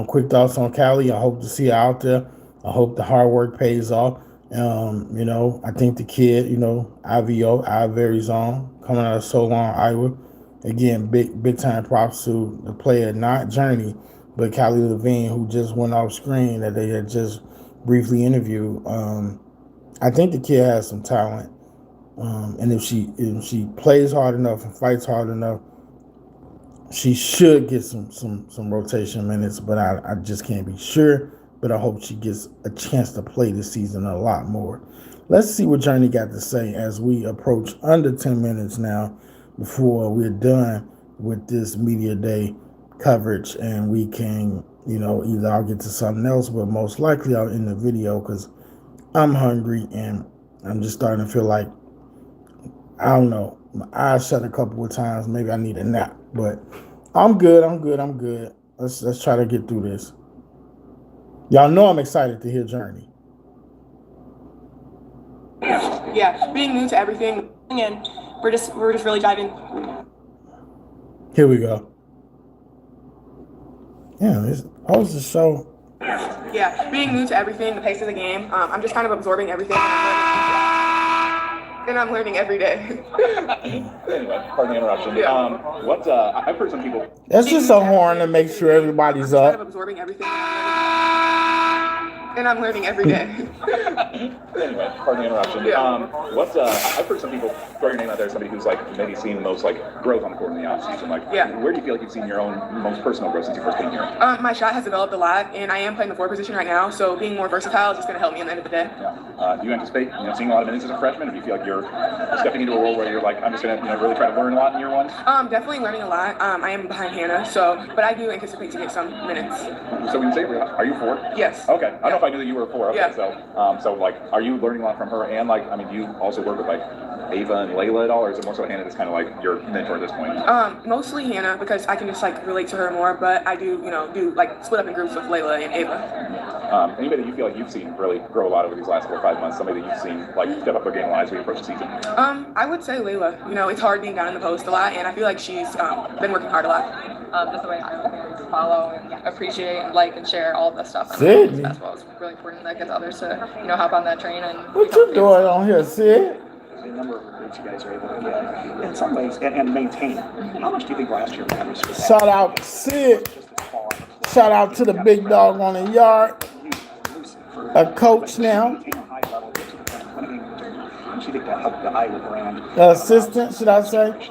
S3: Quick thoughts on Callie. I hope to see her out there. I hope the hard work pays off. You know, I think the kid, you know, IVO, our very own, coming out of Solon, Iowa. Again, big time props to the player, not Journey, but Callie Levine, who just went off screen that they had just briefly interviewed. I think the kid has some talent. And if she plays hard enough and fights hard enough, she should get some rotation minutes, but I just can't be sure. But I hope she gets a chance to play this season a lot more. Let's see what Journey got to say as we approach under 10 minutes now before we're done with this media day. coverage, and we can, either I'll get to something else, but most likely I'll end the video because I'm hungry and I'm just starting to feel like, I don't know, my eyes shut a couple of times. Maybe I need a nap, but I'm good. Let's try to get through this. Y'all know I'm excited to hear Journey.
S6: Yeah, being new to everything, and we're just really diving.
S3: Here we go. Yeah, this host the show.
S6: Yeah, being new to everything, the pace of the game, I'm just kind of absorbing everything, and I'm learning every day.
S2: Anyway, pardon the interruption.
S6: Yeah.
S2: I've heard some people.
S3: That's just a horn to make sure everybody's
S6: I'm kind
S3: up.
S6: of absorbing everything, and I'm learning every day.
S2: Anyway, pardon the interruption.
S6: Yeah.
S2: I've heard some people throw your name out there as somebody who's like maybe seen the most like growth on the court in the offseason. Like,
S6: Yeah.
S2: where do you feel like you've seen your own most personal growth since you first came here?
S6: My shot has developed a lot, and I am playing the forward position right now, so being more versatile is just going to help me at the end of the day.
S2: Yeah. Do you anticipate seeing a lot of minutes as a freshman, or do you feel like you're stepping into a role where you're like, I'm just going to really try to learn a lot in year one?
S6: Definitely learning a lot. I am behind Hannah, but I do anticipate to get some minutes.
S2: So when you say, are you 4?
S6: Yes.
S2: Okay. I don't know if I knew that you were 4. Okay.
S6: Yeah.
S2: So like, are you learning a lot from her? And like, I mean, do you also work with like Ava and Layla at all, or is it more so Hannah that's kind of like your mentor at this point?
S6: Mostly Hannah, because I can just like relate to her more, but I do, do like split up in groups with Layla and Ava.
S2: Anybody that you feel like you've seen really grow a lot over these last 4 or 5 months? Somebody that you've seen like step up their game wise as we approach the season?
S6: I would say Layla. It's hard being down in the post a lot, and I feel like she's been working hard a lot.
S1: Just the way I follow and appreciate and like and share all the stuff.
S3: Sid.
S1: Basketball is really important that gets others to hop on that train and.
S3: What you doing on here, Sid?
S9: The number of recruits you guys are able to get in some ways and maintain. How much do you think last year matters for that?
S3: Shout out Sid. Shout out to the big dog on the yard. A coach now. Assistant, should I say?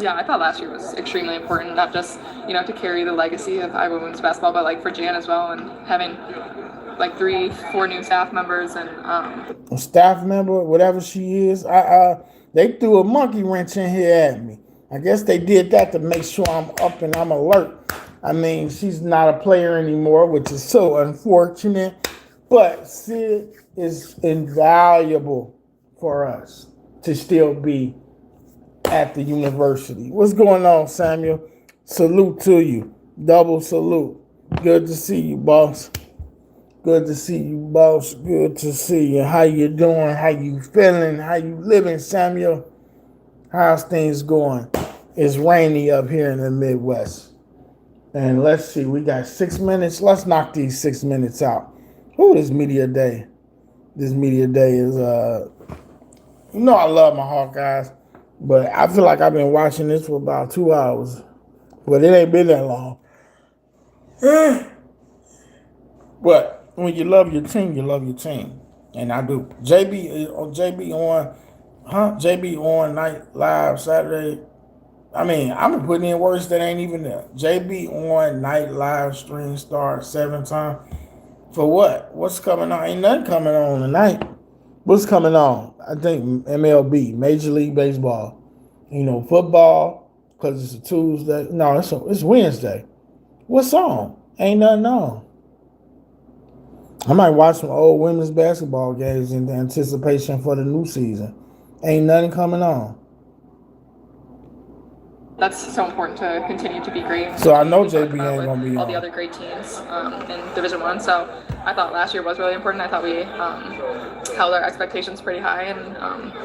S1: Yeah, I thought last year was extremely important, not just, to carry the legacy of Iowa women's basketball, but like for Jan as well, and having like 3-4 new staff members and
S3: a staff member, whatever she is. They threw a monkey wrench in here at me. I guess they did that to make sure I'm up and I'm alert. I mean, she's not a player anymore, which is so unfortunate. But Sid is invaluable for us to still be at the university. What's going on, Samuel? Salute to you. Double salute. Good to see you, boss. Good to see you, boss. Good to see you. How you doing? How you feeling? How you living, Samuel? How's things going? It's rainy up here in the Midwest. And let's see, we got 6 minutes. Let's knock these 6 minutes out. Ooh, this media day. This media day is, I love my Hawkeyes, but I feel like I've been watching this for about 2 hours. But it ain't been that long. But when you love your team, you love your team. And I do. JB on Night Live Saturday. I mean, I've been putting in words that ain't even there. JB on Night Live stream start 7 times. For what? What's coming on? Ain't nothing coming on tonight. What's coming on? I think MLB, Major League Baseball. Football, because it's a Tuesday. No, it's Wednesday. What's on? Ain't nothing on. I might watch some old women's basketball games in anticipation for the new season. Ain't nothing coming on.
S1: That's so important to continue to be great.
S3: So I know JB ain't gonna be
S1: all
S3: on.
S1: the other great teams in Division I. So I thought last year was really important. I thought we held our expectations pretty high, and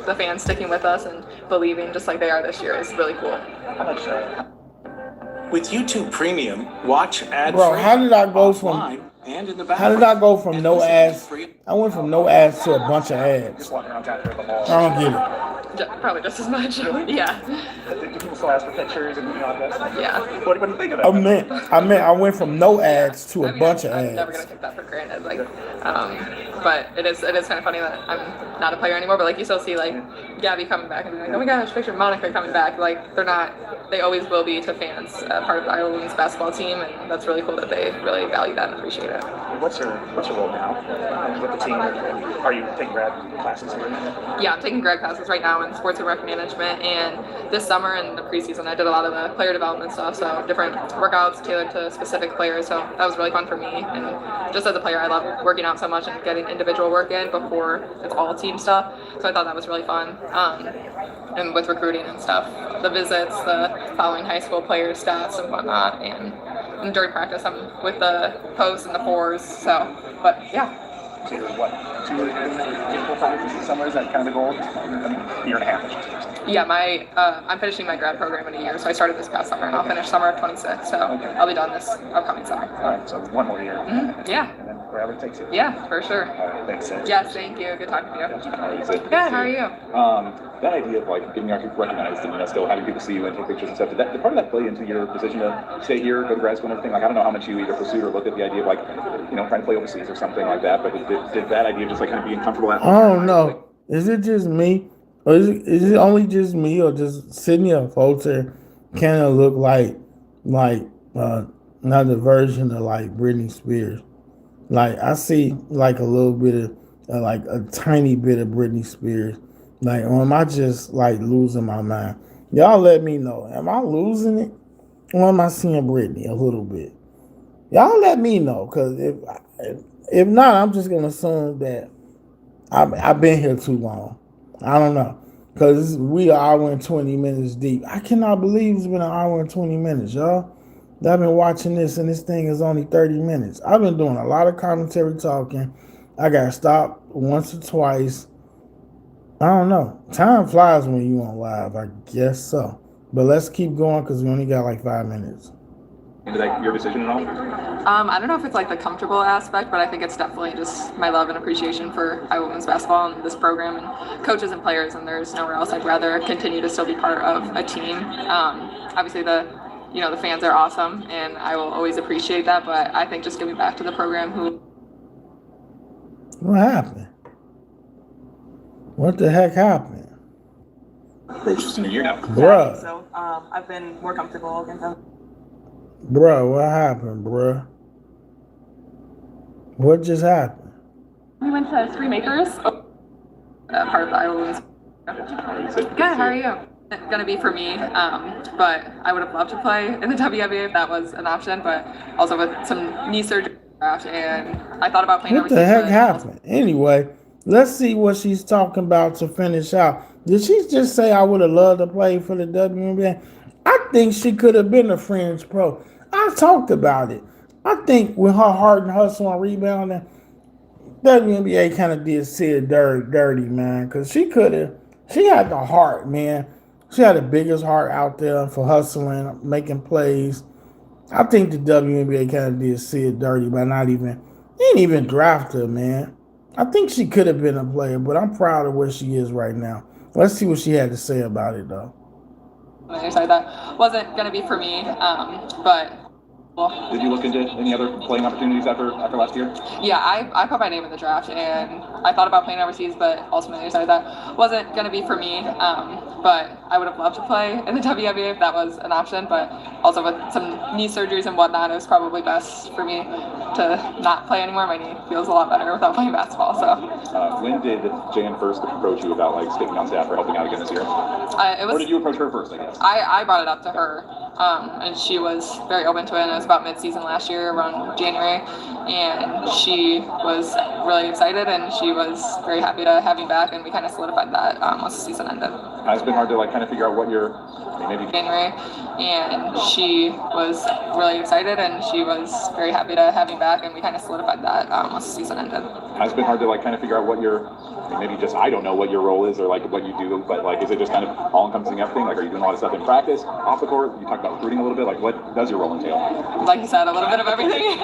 S1: the fans sticking with us and believing just like they are this year is really cool.
S13: With YouTube Premium, watch ad-free.
S3: Bro, how did I go from?
S13: And in the
S3: How did I go from no ads? I went from no ads to a bunch of ads. I don't get it.
S1: Probably just as much. Yeah.
S2: Do people still ask for pictures and contests?
S1: Yeah.
S2: What do you think of that?
S3: I went from no ads to a bunch of
S1: I'm never
S3: ads.
S1: gonna take that for granted. but it is kind of funny that I'm not a player anymore. But like you still see like Gabby coming back and being like, oh my gosh, picture Monica coming back. Like they're not, they always will be to fans part of the Iowa women's basketball team, and that's really cool that they really value that and appreciate it.
S9: What's your role now with the team? Are you taking grad classes here?
S1: Yeah, I'm taking grad classes right now in sports and rec management, and this summer and the preseason I did a lot of the player development stuff, so different workouts tailored to specific players, so that was really fun for me. And just as a player, I love working out so much and getting individual work in before it's all team stuff, so I thought that was really fun. And with recruiting and stuff, the visits, the following high school players' stats and whatnot, and during practice I'm with the posts and the fours, so, but yeah.
S9: So you're what, 2 full times this summer? Is that kind of the goal? A year and a half.
S1: Yeah, I'm finishing my grad program in a year, so I started this past summer, and I'll finish summer of 26, so okay. I'll be done this upcoming summer.
S9: All right, so 1 more year.
S1: Mm-hmm. Yeah.
S9: And then wherever it takes you.
S1: Yeah, for sure.
S9: All right, thanks, Sid.
S1: Yes, thank you. Good talking to you.
S2: Good.
S1: Good, how are you?
S2: That idea of like getting recognized and still having people see you and take pictures and stuff, did part of that play into your decision to stay here, go to grad school and everything? Like I don't know how much you either pursued or looked at the idea of like, trying to play overseas or something like that, but did that idea just like kind of being comfortable at home?
S3: I don't know. Is it just me? Or is it only just me, or just Sydney or Fulton kind of look like another version of like Britney Spears? Like I see like a little bit of like a tiny bit of Britney Spears. Like, or am I just like losing my mind? Y'all let me know. Am I losing it, or am I seeing Britney a little bit? Y'all let me know, because if not, I'm just gonna assume that I've been here too long. I don't know, because we are hour and 20 minutes deep. I cannot believe it's been an hour and 20 minutes, y'all. I've been watching this, and this thing is only 30 minutes. I've been doing a lot of commentary talking. I got stopped once or twice. I don't know. Time flies when you on live, I guess so. But let's keep going, because we only got like 5 minutes.
S2: Is that your decision at all?
S1: I don't know if it's like the comfortable aspect, but I think it's definitely just my love and appreciation for Iowa women's basketball and this program and coaches and players, and there's nowhere else I'd rather continue to still be part of a team. Obviously the fans are awesome, and I will always appreciate that, but I think just giving back to the program
S3: What happened? What the heck happened?
S2: Interesting year now.
S3: Bruh.
S8: So I've been more comfortable against them.
S3: Bruh, what happened, bruh? What just happened?
S1: We went to Three Makers, part of the Iowa women's. Good, how are you? It's gonna be for me, but I would have loved to play in the WNBA if that was an option, but also with some knee surgery and I thought about playing
S3: What the heck happened? Anyway, let's see what she's talking about to finish out. Did she just say I would have loved to play for the WNBA? I think she could have been a fringe pro. I talked about it. I think with her heart and hustle and rebounding, WNBA kind of did Sid dirty, man, because she had the heart, man. She had the biggest heart out there for hustling, making plays. I think the WNBA kind of did Sid dirty by they didn't even draft her, man. I think she could have been a player, but I'm proud of where she is right now. Let's see what she had to say about it, though.
S1: That wasn't going to be for me, but... Well,
S2: did you look into any other playing opportunities after last year?
S1: Yeah, I put my name in the draft, and I thought about playing overseas, but ultimately decided that wasn't going to be for me. But I would have loved to play in the WNBA if that was an option, but also with some knee surgeries and whatnot, it was probably best for me to not play anymore. My knee feels a lot better without playing basketball. So.
S2: When did Jan first approach you about like sticking on staff or helping out again this year? Or did you approach her first, I guess?
S1: I brought it up to her, and she was very open to it, and it was about mid-season last year, around January, and she was really excited, and she was very happy to have me back, and we kind of solidified that once the season ended.
S2: It's been hard to like kind of figure out what you're maybe
S1: January, and she was really excited, and she was very happy to have me back, and we kind of solidified that once the season ended.
S2: It's been hard to like kind of figure out what you're maybe just I don't know what your role is or like what you do, but like is it just kind of all-encompassing everything? Like are you doing a lot of stuff in practice, off the court? You talked about recruiting a little bit. Like what does your role entail?
S1: Like you said, a little bit of everything.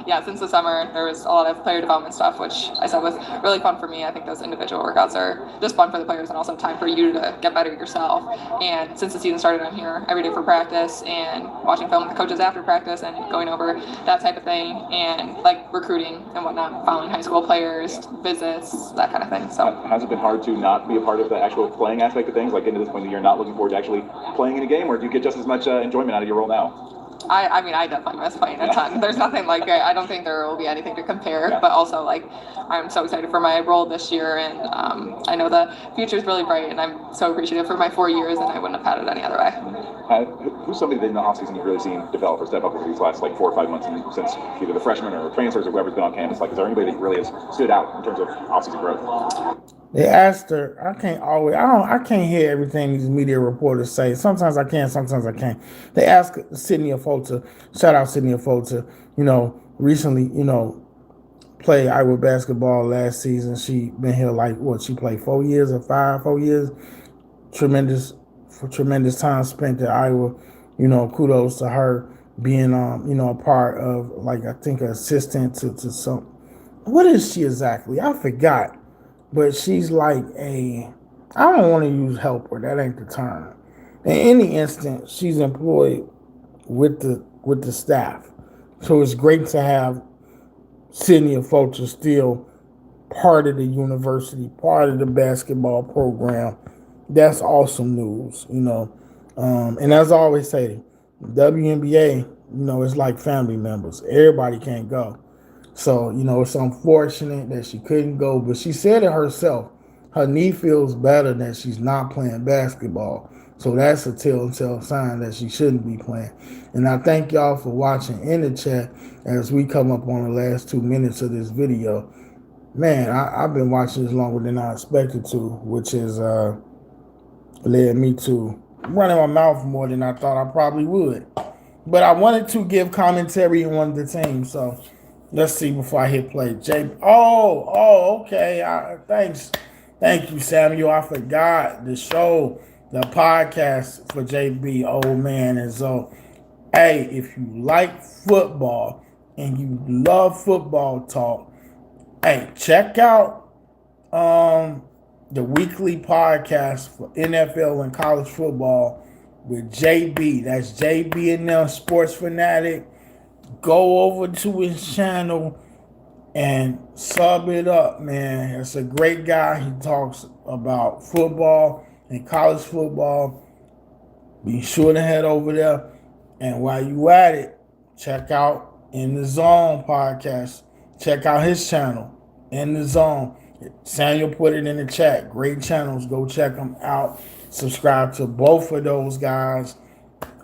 S1: Yeah, since the summer there was a lot of player development stuff, which I said was really fun for me. I think those individual workouts are just fun for the players and also time for you to get better yourself. And since the season started, I'm here every day for practice and watching film with the coaches after practice and going over that type of thing and like recruiting and whatnot, known high school players, visits, that kind of thing. So
S2: has it been hard to not be a part of the actual playing aspect of things, like getting to this point that you're not looking forward to actually playing in a game, or do you get just as much enjoyment out of your role now?
S1: I mean, I definitely miss playing a ton. There's nothing like it. I don't think there will be anything to compare, but also, like, I'm so excited for my role this year, and I know the future is really bright, and I'm so appreciative for my 4 years, and I wouldn't have had it any other way.
S2: Who's somebody that in the offseason you've really seen develop or step up over these last, like, 4 or 5 months since either the freshmen or transfers or whoever's been on campus? Like, is there anybody that really has stood out in terms of offseason growth?
S3: They asked her. I can't hear everything these media reporters say. Sometimes I can, sometimes I can't. They asked Sydney Afota. Shout out Sydney Afota. Recently, played Iowa basketball last season. She been here she played 4 years or 4 years. Tremendous time spent at Iowa. Kudos to her being a part of, like, I think an assistant to some. What is she exactly? I forgot. But she's like I don't want to use helper. That ain't the term. In any instance, she's employed with the staff. So it's great to have Sydney Afota still part of the university, part of the basketball program. That's awesome news, And as I always say, WNBA, it's like family members. Everybody can't go. So, it's unfortunate that she couldn't go, but she said it herself. Her knee feels better that she's not playing basketball. So that's a telltale sign that she shouldn't be playing. And I thank y'all for watching in the chat as we come up on the last 2 minutes of this video. Man, I've been watching this longer than I expected to, which has led me to running my mouth more than I thought I probably would. But I wanted to give commentary on the team, so let's see before I hit play. Okay. Thanks. Thank you, Samuel. I forgot the show, the podcast for JB. Oh, man. And so, hey, if you like football and you love football talk, hey, check out the weekly podcast for NFL and college football with JB. That's JB and them Sports Fanatic. Go over to his channel and sub it up, man. It's a great guy. He talks about football and college football. Be sure to head over there. And while you at it, check out In the Zone podcast. Check out his channel, In the Zone. Samuel put it in the chat. Great channels. Go check them out. Subscribe to both of those guys.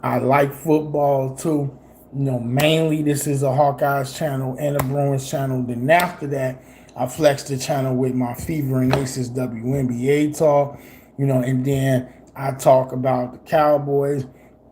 S3: I like football too. Mainly this is a Hawkeyes channel and a Bruins channel. Then after that, I flex the channel with my Fever and Aces WNBA talk. And then I talk about the Cowboys.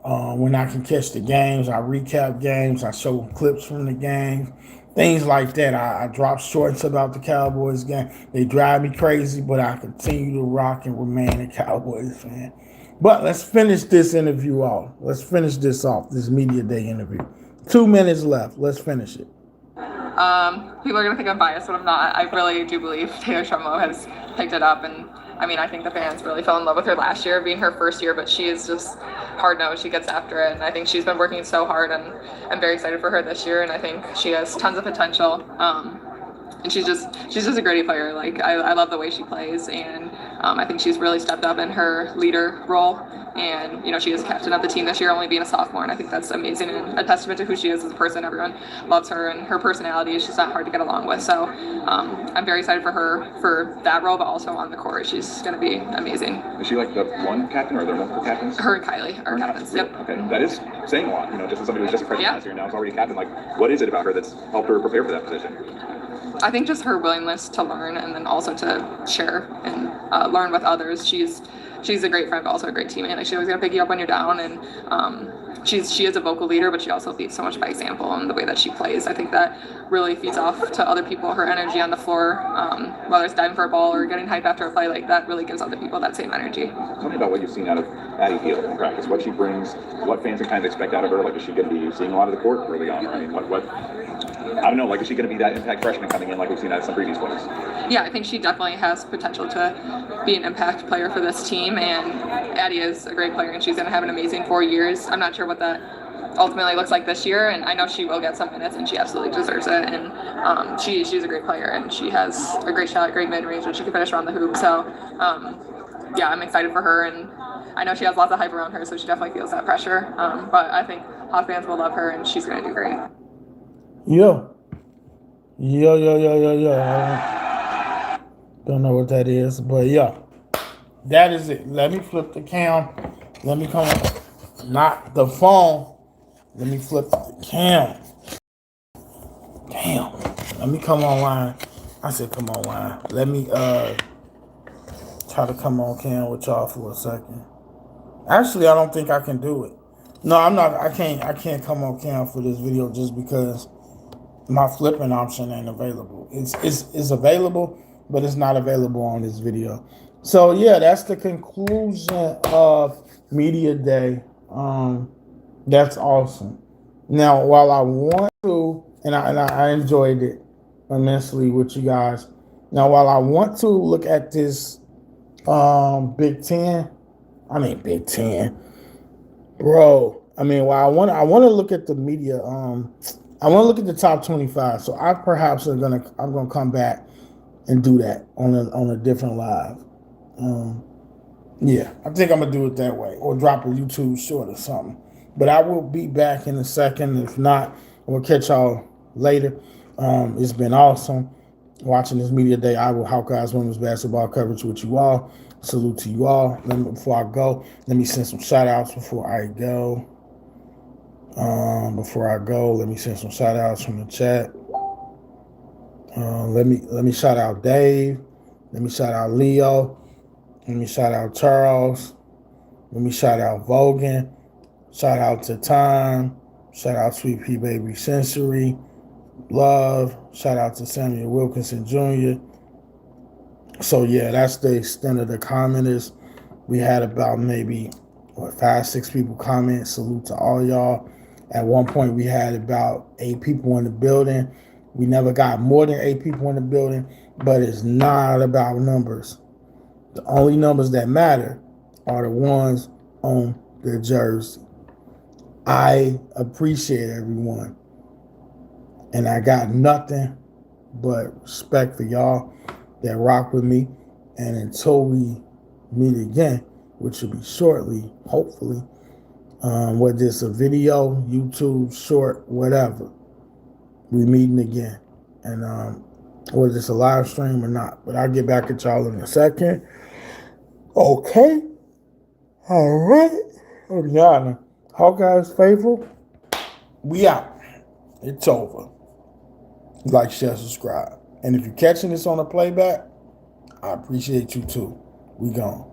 S3: When I can catch the games, I recap games. I show clips from the games. Things like that. I drop shorts about the Cowboys game. They drive me crazy, but I continue to rock and remain a Cowboys fan. But let's finish this interview off. Let's finish this off, this media day interview. 2 minutes left. Let's finish it.
S1: People are going to think I'm biased, but I'm not. I really do believe Taylor Trumbo has picked it up, and I think the fans really fell in love with her last year, being her first year, but she is just hard-nosed. She gets after it, and I think she's been working so hard, and I'm very excited for her this year, and I think she has tons of potential. And she's just a great player. Like, I love the way she plays, and I think she's really stepped up in her leader role. And she is captain of the team this year, only being a sophomore, and I think that's amazing and a testament to who she is as a person. Everyone loves her, and her personality is just not hard to get along with. So I'm very excited for her for that role, but also on the court, she's going to be amazing.
S2: Is she like the one captain, or are there multiple captains?
S1: Her and Kylie are captains. Yep.
S2: Okay, that is saying a lot. Just as somebody who's just a freshman last year, now is already a captain. Like, what is it about her that's helped her prepare for that position?
S1: I think just her willingness to learn, and then also to share and learn with others. She's a great friend, but also a great teammate. Like, she's always gonna pick you up when you're down, and she is a vocal leader, but she also leads so much by example and the way that she plays. I think that really feeds off to other people. Her energy on the floor, whether it's diving for a ball or getting hyped after a play, like that really gives other people that same energy.
S2: Tell me about what you've seen out of Addie Hill in practice. What she brings, what fans can kind of expect out of her. Like, is she going to be seeing a lot of the court early on? I mean, what? I don't know. Like, is she going to be that impact freshman coming in like we've seen out of some previous players?
S1: Yeah, I think she definitely has potential to be an impact player for this team, and Addie is a great player, and she's going to have an amazing 4 years. I'm not sure what that ultimately looks like this year. And I know she will get some minutes, and she absolutely deserves it. And she's a great player, and she has a great shot, great mid range, and she can finish around the hoop. So yeah, I'm excited for her, and I know she has lots of hype around her, so she definitely feels that pressure. But I think Hawk fans will love her, and she's going to do great.
S3: Yo. Don't know what that is, but yeah. That is it. Let me flip the cam. Let me come on. Not the phone. Let me flip the cam. Damn. Let me come online. I said come online. Let me try to come on cam with y'all for a second. Actually, I don't think I can do it. No, I'm not. I can't come on cam for this video just because my flipping option ain't available. It's available, but it's not available on this video. So yeah, that's the conclusion of Media Day. That's awesome. Now, while I want to, and I enjoyed it immensely with you guys. Now, while I want to look at this Big Ten, bro. I mean, while I want to look at the media. I want to look at the top 25. So I'm gonna come back and do that on a different live. Yeah, I think I'm gonna do it that way, or drop a YouTube short or something. But I will be back in a second. If not, we'll catch y'all later. It's been awesome watching this Media Day Iowa Hawkeyes women's basketball coverage with you all. Salute to you all. Before I go, let me send some shout outs before I go. Let me send some shout outs from the chat. Let me shout out Dave. Let me shout out Leo. Let me shout out Charles. Let me shout out Vogan. Shout out to Time. Shout out Sweet Pea Baby Sensory. Love. Shout out to Samuel Wilkinson Jr. So yeah, that's the extent of the commenters. We had about maybe 5-6 people comment. Salute to all y'all. At one point, we had about 8 people in the building. We never got more than 8 people in the building, but it's not about numbers. The only numbers that matter are the ones on the jersey. I appreciate everyone, and I got nothing but respect for y'all that rock with me. And until we meet again, which will be shortly, hopefully, whether it's a video, YouTube, short, whatever, we meeting again. And whether it's a live stream or not. But I'll get back at y'all in a second. Okay. All right. Rihanna, Hawkeyes faithful, we out. It's over. Like, share, subscribe. And if you're catching this on a playback, I appreciate you too. We gone.